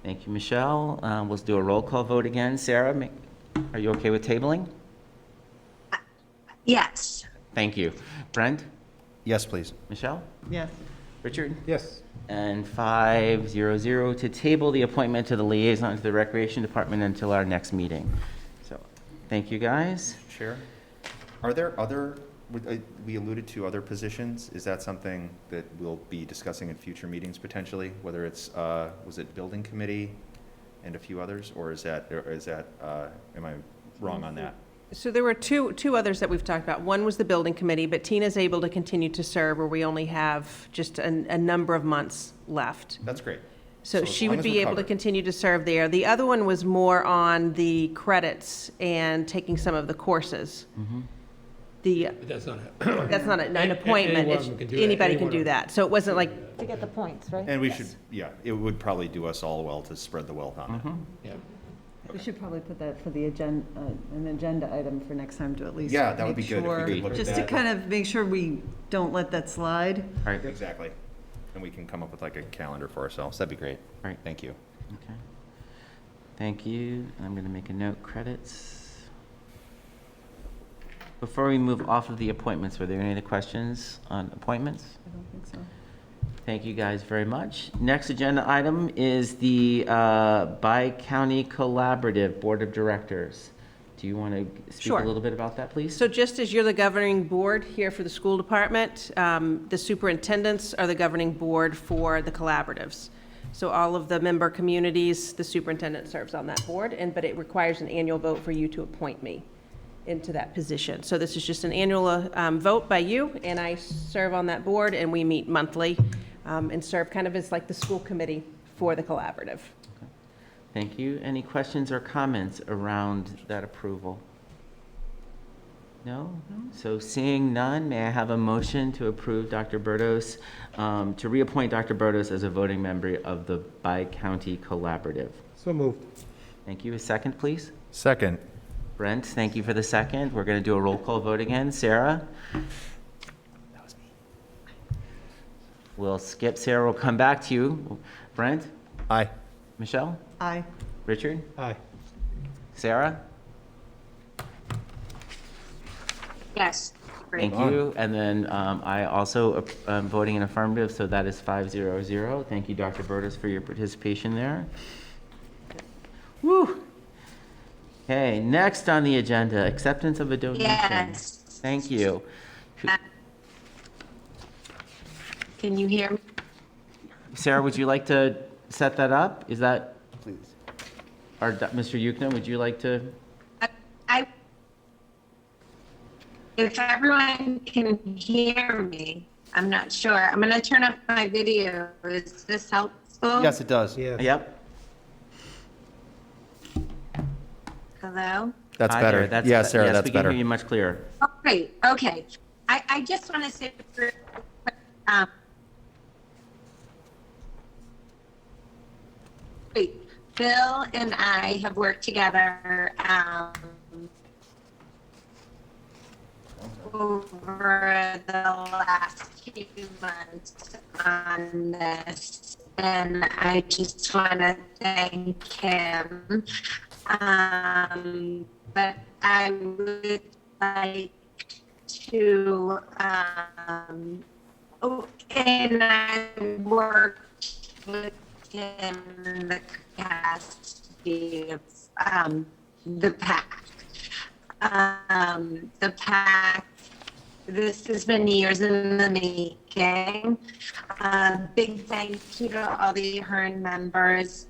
Thank you, Michelle. We'll do a roll call vote again. Sarah, Are you okay with tabling? Yes. Thank you. Brent? Yes, please. Michelle? Yes. Richard? Yes. And 500 to table the appointment to the liaison to the Recreation Department until our next meeting. So, thank you, guys. Chair, are there other, we alluded to other positions. Is that something that we'll be discussing in future meetings potentially? Whether it's, was it building committee and a few others, or is that, am I wrong on that? So there were two others that we've talked about. One was the building committee, but Tina's able to continue to serve where we only have just a number of months left. That's great. So as she long would as be we're able to covered. continue to serve there. The other one was more on the credits and taking some of the courses. The, But that's not, that's not an Any appointment. one of It's- them can do that. Anybody Any can one do of them. that. So it wasn't like, To get the points, right? And we should, yeah, it would probably do us all well to spread the wealth on it. yeah. We should probably put that for the agenda, an agenda item for next time to at least. Yeah, that would be make good if we sure- could look at Just to that. kind of make sure we don't let that slide. all right, Exactly. And we can come up with like a calendar for ourselves. That'd be great. Right. Thank you. okay. Thank you. I'm going to make a note, credits. Before we move off of the appointments, were there any other questions on appointments? I don't think so. Thank you guys very much. Next agenda item is the Bi-County Collaborative Board of Directors. Do you want to speak Sure. a little bit about that, please? so just as you're the governing board here for the school department, the superintendents are the governing board for the collaboratives. So all of the member communities, the superintendent serves on that board, but it requires an annual vote for you to appoint me into that position. So this is just an annual vote by you, and I serve on that board, and we meet monthly and serve kind of as like the school committee for the collaborative. Thank you. Any questions or comments around that approval? No? So seeing none, may I have a motion to approve Dr. Burdos, to reappoint Dr. Burdos as a voting member of the Bi-County Collaborative? So moved. Thank you. A second, please. Second. Brent, thank you for the second. We're going to do a roll call vote again. Sarah? That was me. We'll skip Sarah. We'll come back to you. Brent? Aye. Michelle? Aye. Richard? Aye. Sarah? Yes. Great. Thank you. And then I also am voting in affirmative, so that is 500. Thank you, Dr. Burtis, for your participation there. Woo! Okay, next on the agenda, acceptance of a donation. Yes. Thank you. Can you hear me? Sarah, would you like to set that up? Is that, Please. or Mr. Yukna, would you like to? If everyone can hear me, I'm not sure. I'm going to turn off my video. Is this helpful? Yes, it does. Yes. Yep. Hello? That's Hi better. there. That's Yeah, be- Sarah, yes, that's we can better. hear you much clearer. Oh, great. Okay. I just want to say, wait, Bill and I have worked together over the last few months on this, and I just want to thank him. But I would like to, and I worked with him in the capacity of the PAC. The PAC, this has been years in the making. Big thank you to all the Ahern members,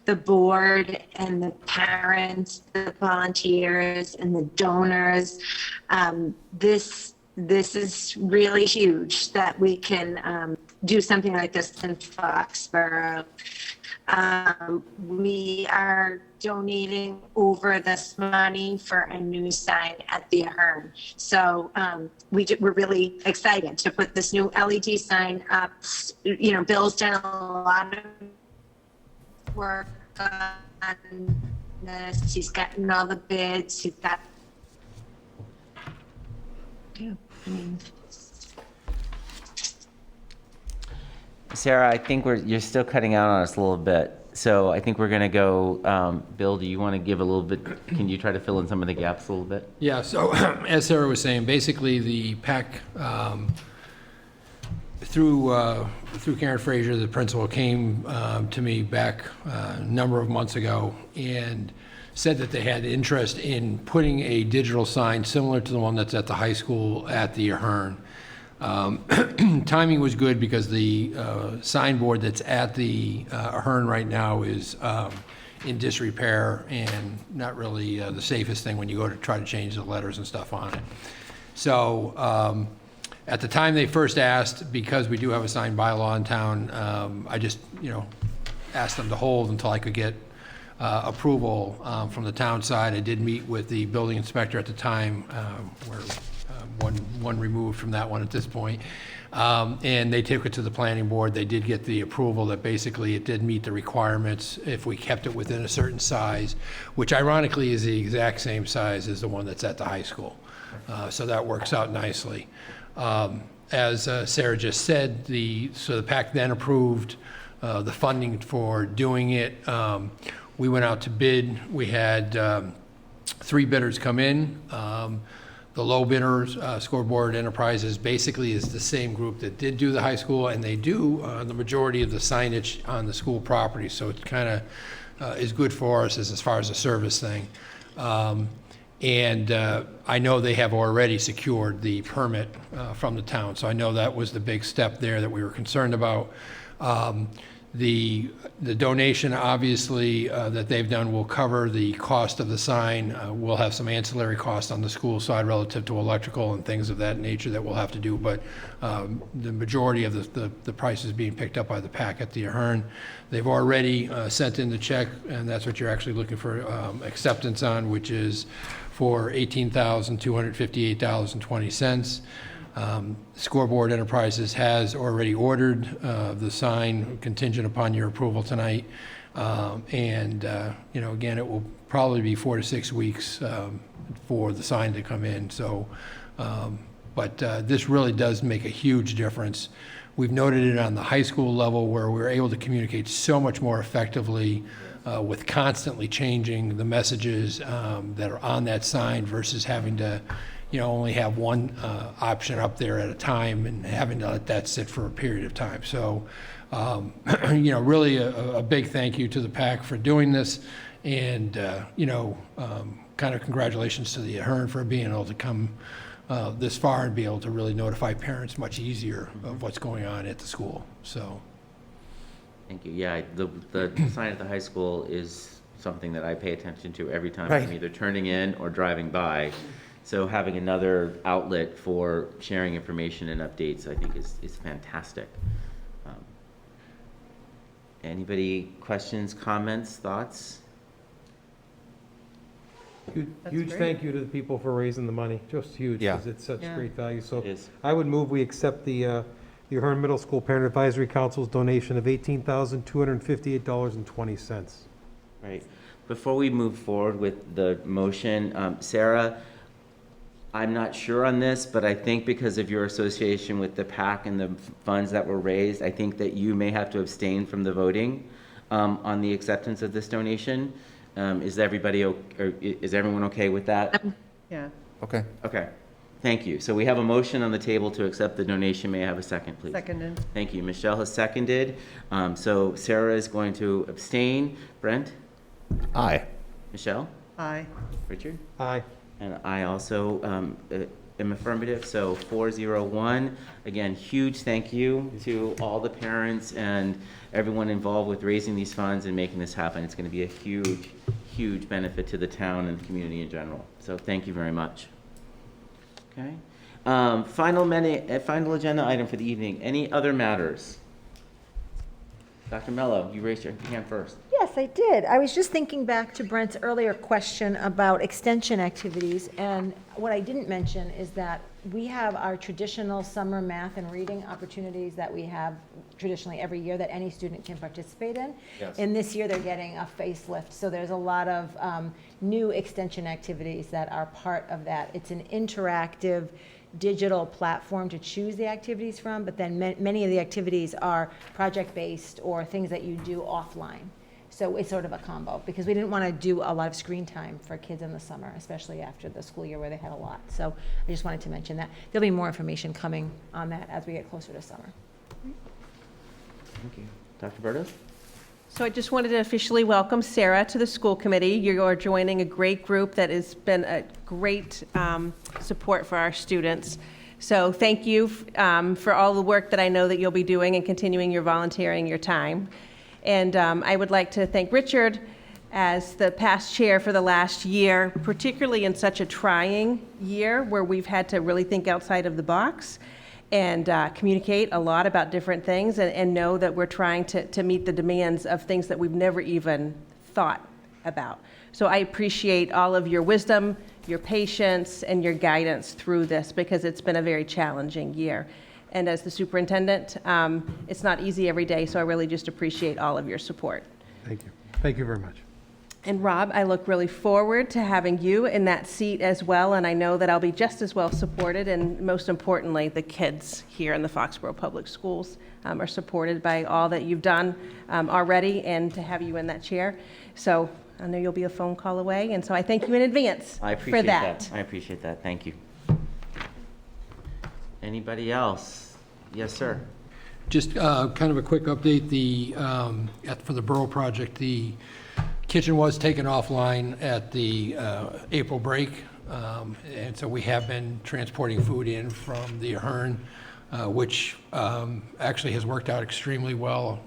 the board and the parents, the volunteers and the donors. This is really huge that we can do something like this in Foxborough. We are donating over this money for a new sign at the Ahern. So we're really excited to put this new LED sign up. You know, Bill's done a lot of work on this. He's gotten all the bids. He's got. Yeah, I mean. Sarah, I think you're still cutting out on us a little bit. So I think we're going to go, Bill, do you want to give a little bit, can you try to fill in some of the gaps a little bit? Yeah, so as Sarah was saying, basically the PAC, through Karen Frazier, the principal, came to me back a number of months ago and said that they had interest in putting a digital sign similar to the one that's at the high school at the Ahern. Timing was good because the signboard that's at the Ahern right now is in disrepair and not really the safest thing when you go to try to change the letters and stuff on it. So at the time they first asked, because we do have a sign bylaw in town, I just, asked them to hold until I could get approval from the town side. I did meet with the building inspector at the time. We're one removed from that one at this point. And they took it to the planning board. They did get the approval that basically it did meet the requirements if we kept it within a certain size, which ironically is the exact same size as the one that's at the high school. So that works out nicely. As Sarah just said, so the PAC then approved the funding for doing it. We went out to bid. We had 3 bidders come in. The low bidders, Scoreboard Enterprises, basically is the same group that did do the high school, and they do the majority of the signage on the school property. So it kind of is good for us as far as a service thing. And I know they have already secured the permit from the town. So I know that was the big step there that we were concerned about. The donation, obviously, that they've done will cover the cost of the sign. We'll have some ancillary costs on the school side relative to electrical and things of that nature that we'll have to do, but the majority of the price is being picked up by the PAC at the Ahern. They've already sent in the check, and that's what you're actually looking for acceptance on, which is for $18,258.20. Scoreboard Enterprises has already ordered the sign contingent upon your approval tonight. And again, it will probably be 4 to 6 weeks for the sign to come in. So, but this really does make a huge difference. We've noted it on the high school level where we're able to communicate so much more effectively with constantly changing the messages that are on that sign versus having to only have one option up there at a time and having to let that sit for a period of time. So, really a big thank you to the PAC for doing this, and, kind of congratulations to the Ahern for being able to come this far and be able to really notify parents much easier of what's going on at the school. So, Thank you. Yeah, the sign at the high school is something that I pay attention to every time Right. I'm either turning in or driving by. So having another outlet for sharing information and updates, I think is fantastic. Anybody questions, comments, thoughts? Huge great. thank you to the people for raising the money, just huge, Yeah. because it's such Yeah. great value. So It is. I would move we accept the Ahern Middle School Parent Advisory Council's donation of $18,258.20. Right. Before we move forward with the motion, Sarah, I'm not sure on this, but I think because of your association with the PAC and the funds that were raised, I think that you may have to abstain from the voting on the acceptance of this donation. Is everybody, is everyone okay with that? Yeah. Okay. Okay, thank you. So we have a motion on the table to accept the donation. May I have a second, please? Seconded. Thank you. Michelle has seconded. So Sarah is going to abstain. Brent? Aye. Michelle? Aye. Richard? Aye. And I also am affirmative, so 401. Again, huge thank you to all the parents and everyone involved with raising these funds and making this happen. It's going to be a huge, huge benefit to the town and the community in general. So thank you very much. Okay. Final agenda item for the evening. Any other matters? Dr. Mello, you raised your hand first. Yes, I did. I was just thinking back to Brent's earlier question about extension activities, and what I didn't mention is that we have our traditional summer math and reading opportunities that we have traditionally every year that any student can participate in. Yes. And this year, they're getting a facelift, so there's a lot of new extension activities that are part of that. It's an interactive digital platform to choose the activities from, but then many of the activities are project-based or things that you do offline. So it's sort of a combo, because we didn't want to do a lot of screen time for kids in the summer, especially after the school year where they had a lot. So I just wanted to mention that. There'll be more information coming on that as we get closer to summer. Thank you. Dr. Burdos? So I just wanted to officially welcome Sarah to the school committee. You are joining a great group that has been a great support for our students. So thank you for all the work that I know that you'll be doing and continuing your volunteering your time. And I would like to thank Richard as the past chair for the last year, particularly in such a trying year where we've had to really think outside of the box and communicate a lot about different things and know that we're trying to meet the demands of things that we've never even thought about. So I appreciate all of your wisdom, your patience, and your guidance through this, because it's been a very challenging year. And as the superintendent, it's not easy every day, so I really just appreciate all of your support. Thank you. Thank you very much. And Rob, I look really forward to having you in that seat as well, and I know that I'll be just as well supported, and most importantly, the kids here in the Foxborough Public Schools are supported by all that you've done already, and to have you in that chair. So I know you'll be a phone call away, and so I thank you in advance I appreciate for that. I appreciate that. Thank you. Anybody else? Yes, sir. Just kind of a quick update, for the Borough project, the kitchen was taken offline at the April break, and so we have been transporting food in from the Ahern, which actually has worked out extremely well.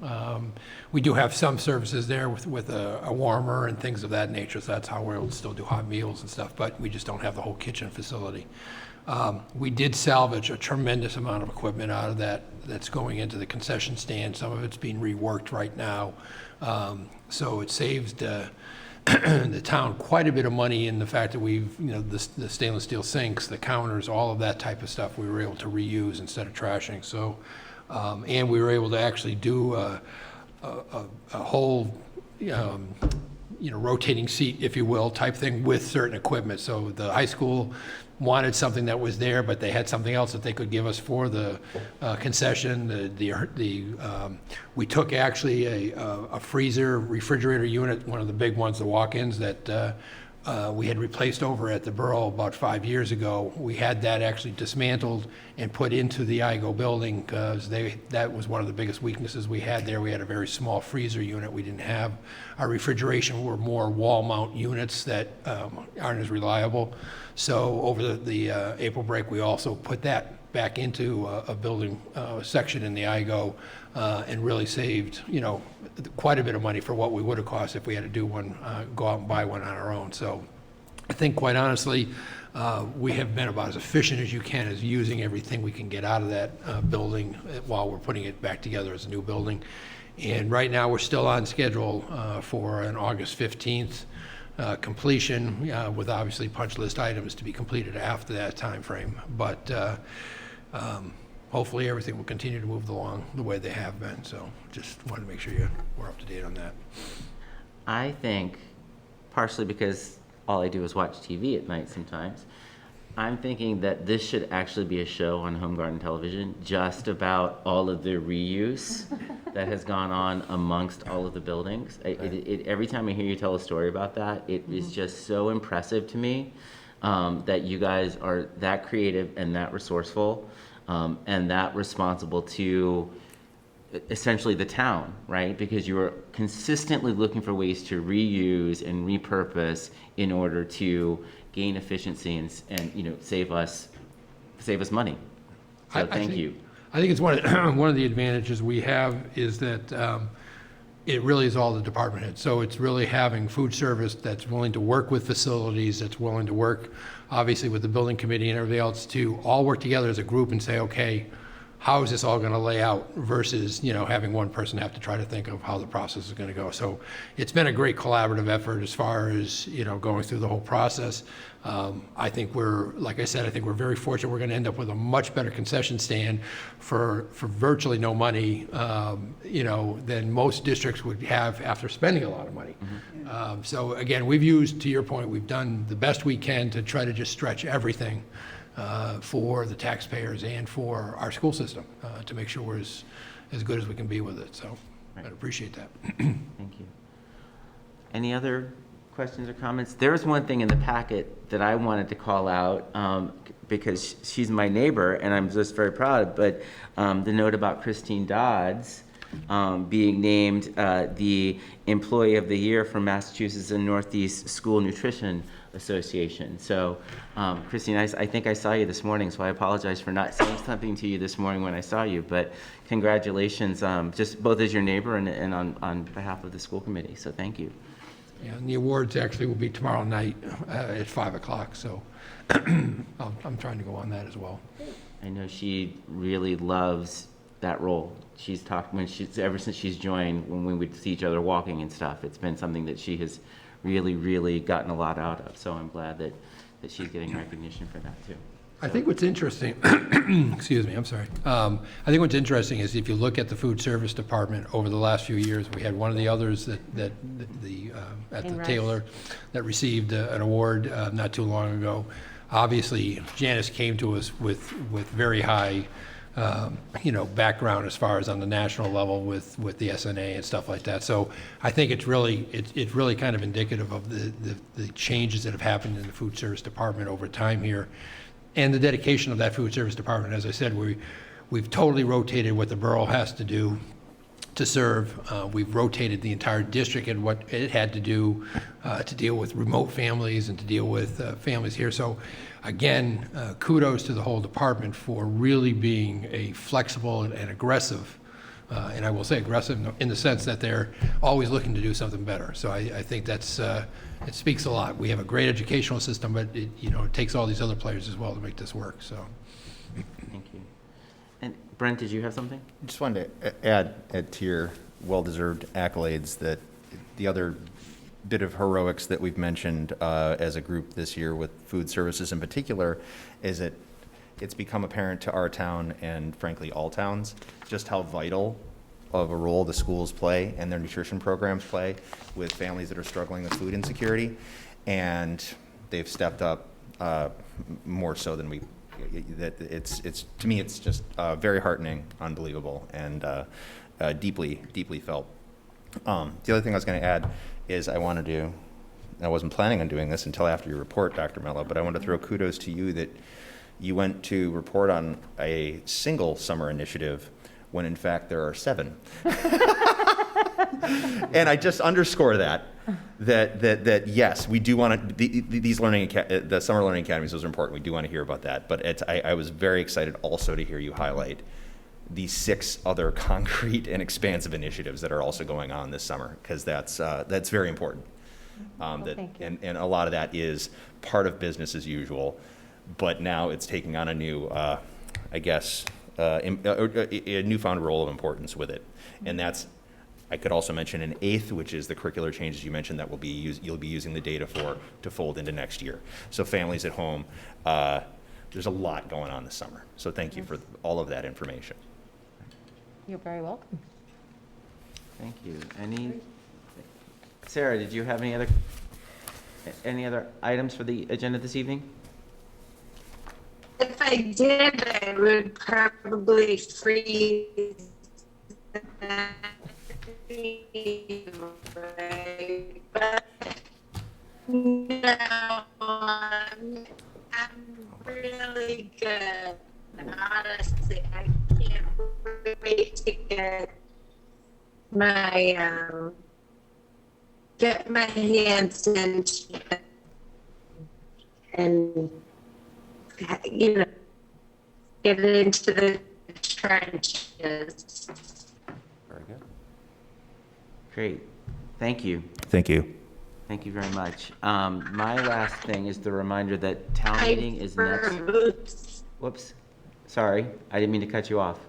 We do have some services there with a warmer and things of that nature, so that's how we're able to still do hot meals and stuff, but we just don't have the whole kitchen facility. We did salvage a tremendous amount of equipment out of that's going into the concession stand. Some of it's being reworked right now. So it saves the town quite a bit of money in the fact that the stainless steel sinks, the counters, all of that type of stuff we were able to reuse instead of trashing. So, and we were able to actually do a whole, rotating seat, if you will, type thing with certain equipment. So the high school wanted something that was there, but they had something else that they could give us for the concession. We took actually a freezer refrigerator unit, one of the big ones, the walk-ins that we had replaced over at the Borough about 5 years ago. We had that actually dismantled and put into the IGO building because that was one of the biggest weaknesses we had there. We had a very small freezer unit. We didn't have our refrigeration were more wall mount units that aren't as reliable. So over the April break, we also put that back into a building section in the IGO and really saved, quite a bit of money for what we would have cost if we had to do one, go out and buy one on our own. So I think, quite honestly, we have been about as efficient as you can as using everything we can get out of that building while we're putting it back together as a new building. And right now, we're still on schedule for an August 15th completion, with obviously punch list items to be completed after that time frame. But hopefully everything will continue to move along the way they have been. So just wanted to make sure we're up to date on that. I think, partially because all I do is watch TV at night sometimes, I'm thinking that this should actually be a show on Home Garden Television just about all of the reuse that has gone on amongst all of the buildings. Every time I hear you tell a story about that, it is just so impressive to me that you guys are that creative and that resourceful and that responsible to essentially the town, right? Because you are consistently looking for ways to reuse and repurpose in order to gain efficiency and save us money. So thank you. I think it's one of the advantages we have is that it really is all the department heads. So it's really having food service that's willing to work with facilities, that's willing to work obviously with the building committee and everybody else to all work together as a group and say, okay, how is this all going to lay out versus, having one person have to try to think of how the process is going to go. So it's been a great collaborative effort as far as, going through the whole process. I think like I said, I think we're very fortunate. We're going to end up with a much better concession stand for virtually no money, than most districts would have after spending a lot of money. Mm-hmm. So again, we've used, to your point, we've done the best we can to try to just stretch everything for the taxpayers and for our school system to make sure we're as good as we can be with it. So I'd appreciate that. Thank you. Any other questions or comments? There was one thing in the packet that I wanted to call out, because she's my neighbor, and I'm just very proud, but the note about Christine Dodds being named the Employee of the Year for Massachusetts and Northeast School Nutrition Association. So, Christine, I think I saw you this morning, so I apologize for not saying something to you this morning when I saw you, but congratulations, just both as your neighbor and on behalf of the school committee, so thank you. Yeah, and the awards actually will be tomorrow night at 5 o'clock, so I'm trying to go on that as well. I know she really loves that role. She's talked ever since she's joined, when we would see each other walking and stuff, it's been something that she has really gotten a lot out of. So I'm glad that she's getting recognition for that too. I think what's interesting, excuse me, I'm sorry. I think what's interesting is if you look at the food service department over the last few years, we had one of the others at the Taylor that received an award not too long ago. Obviously, Janice came to us with very high background as far as on the national level with the SNA and stuff like that. So I think it's really kind of indicative of the changes that have happened in the food service department over time here, and the dedication of that food service department. As I said, we've totally rotated what the borough has to do to serve. We've rotated the entire district and what it had to do to deal with remote families and to deal with families here. So again, kudos to the whole department for really being a flexible and aggressive, and I will say aggressive in the sense that they're always looking to do something better. So I think that's, it speaks a lot. We have a great educational system, but it takes all these other players as well to make this work, so. Thank you. And Brent, did you have something? Just wanted to add to your well-deserved accolades that the other bit of heroics that we've mentioned as a group this year with food services in particular is that it's become apparent to our town and frankly all towns just how vital of a role the schools play and their nutrition programs play with families that are struggling with food insecurity, and they've stepped up more so than we. That it's to me it's just very heartening, unbelievable, and deeply felt. The other thing I was going to add is I wasn't planning on doing this until after your report, Dr. Mello, but I want to throw kudos to you that you went to report on a single summer initiative when in fact there are 7. And I just underscore that yes, we do want to, these the summer learning academies, those are important. We do want to hear about that. But I was very excited also to hear you highlight the 6 other concrete and expansive initiatives that are also going on this summer, because that's very important. Thank you. And a lot of that is part of business as usual, but now it's taking on a new, I guess, a newfound role of importance with it. And that's, I could also mention an 8th, which is the curricular changes you mentioned that you'll be using the data for to fold into next year. So families at home, there's a lot going on this summer. So thank you for all of that information. You're very welcome. Thank you. Sarah, did you have any other items for the agenda this evening? If I did, I would probably freeze that. Right? But no, I'm really good. Honestly, I can't wait to get my hands into it and get into the trenches. Very good. Great. Thank you. Thank you. Thank you very much. My last thing is the reminder that town meeting is next. Whoops. Sorry, I didn't mean to cut you off.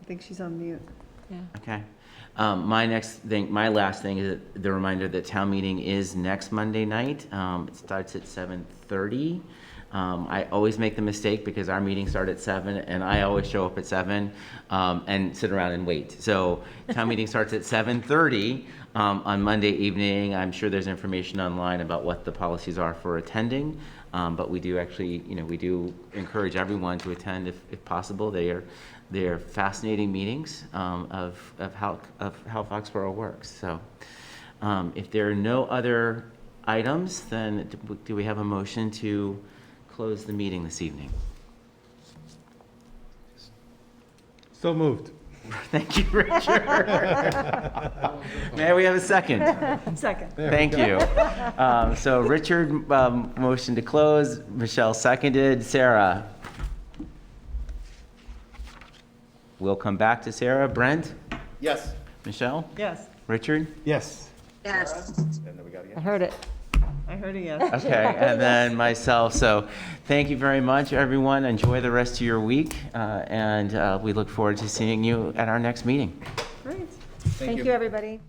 I think she's on mute. Yeah. Okay. My last thing is the reminder that town meeting is next Monday night. It starts at 7:30. I always make the mistake because our meetings start at 7 and I always show up at 7 and sit around and wait. So town meeting starts at 7:30 on Monday evening. I'm sure there's information online about what the policies are for attending. But we do actually, we do encourage everyone to attend if possible. They are fascinating meetings of how Foxborough works. So if there are no other items, then do we have a motion to close the meeting this evening? So moved. Thank you, Richard. May we have a second? Second. Thank you. So Richard motion to close, Michelle seconded, Sarah? We'll come back to Sarah. Brent? Yes. Michelle? Yes, Richard? Yes. Yes. And then we got to I get. heard it. I heard a yes. Okay, and then myself. So thank you very much, everyone. Enjoy the rest of your week, and we look forward to seeing you at our next meeting. Great. Thank you, everybody.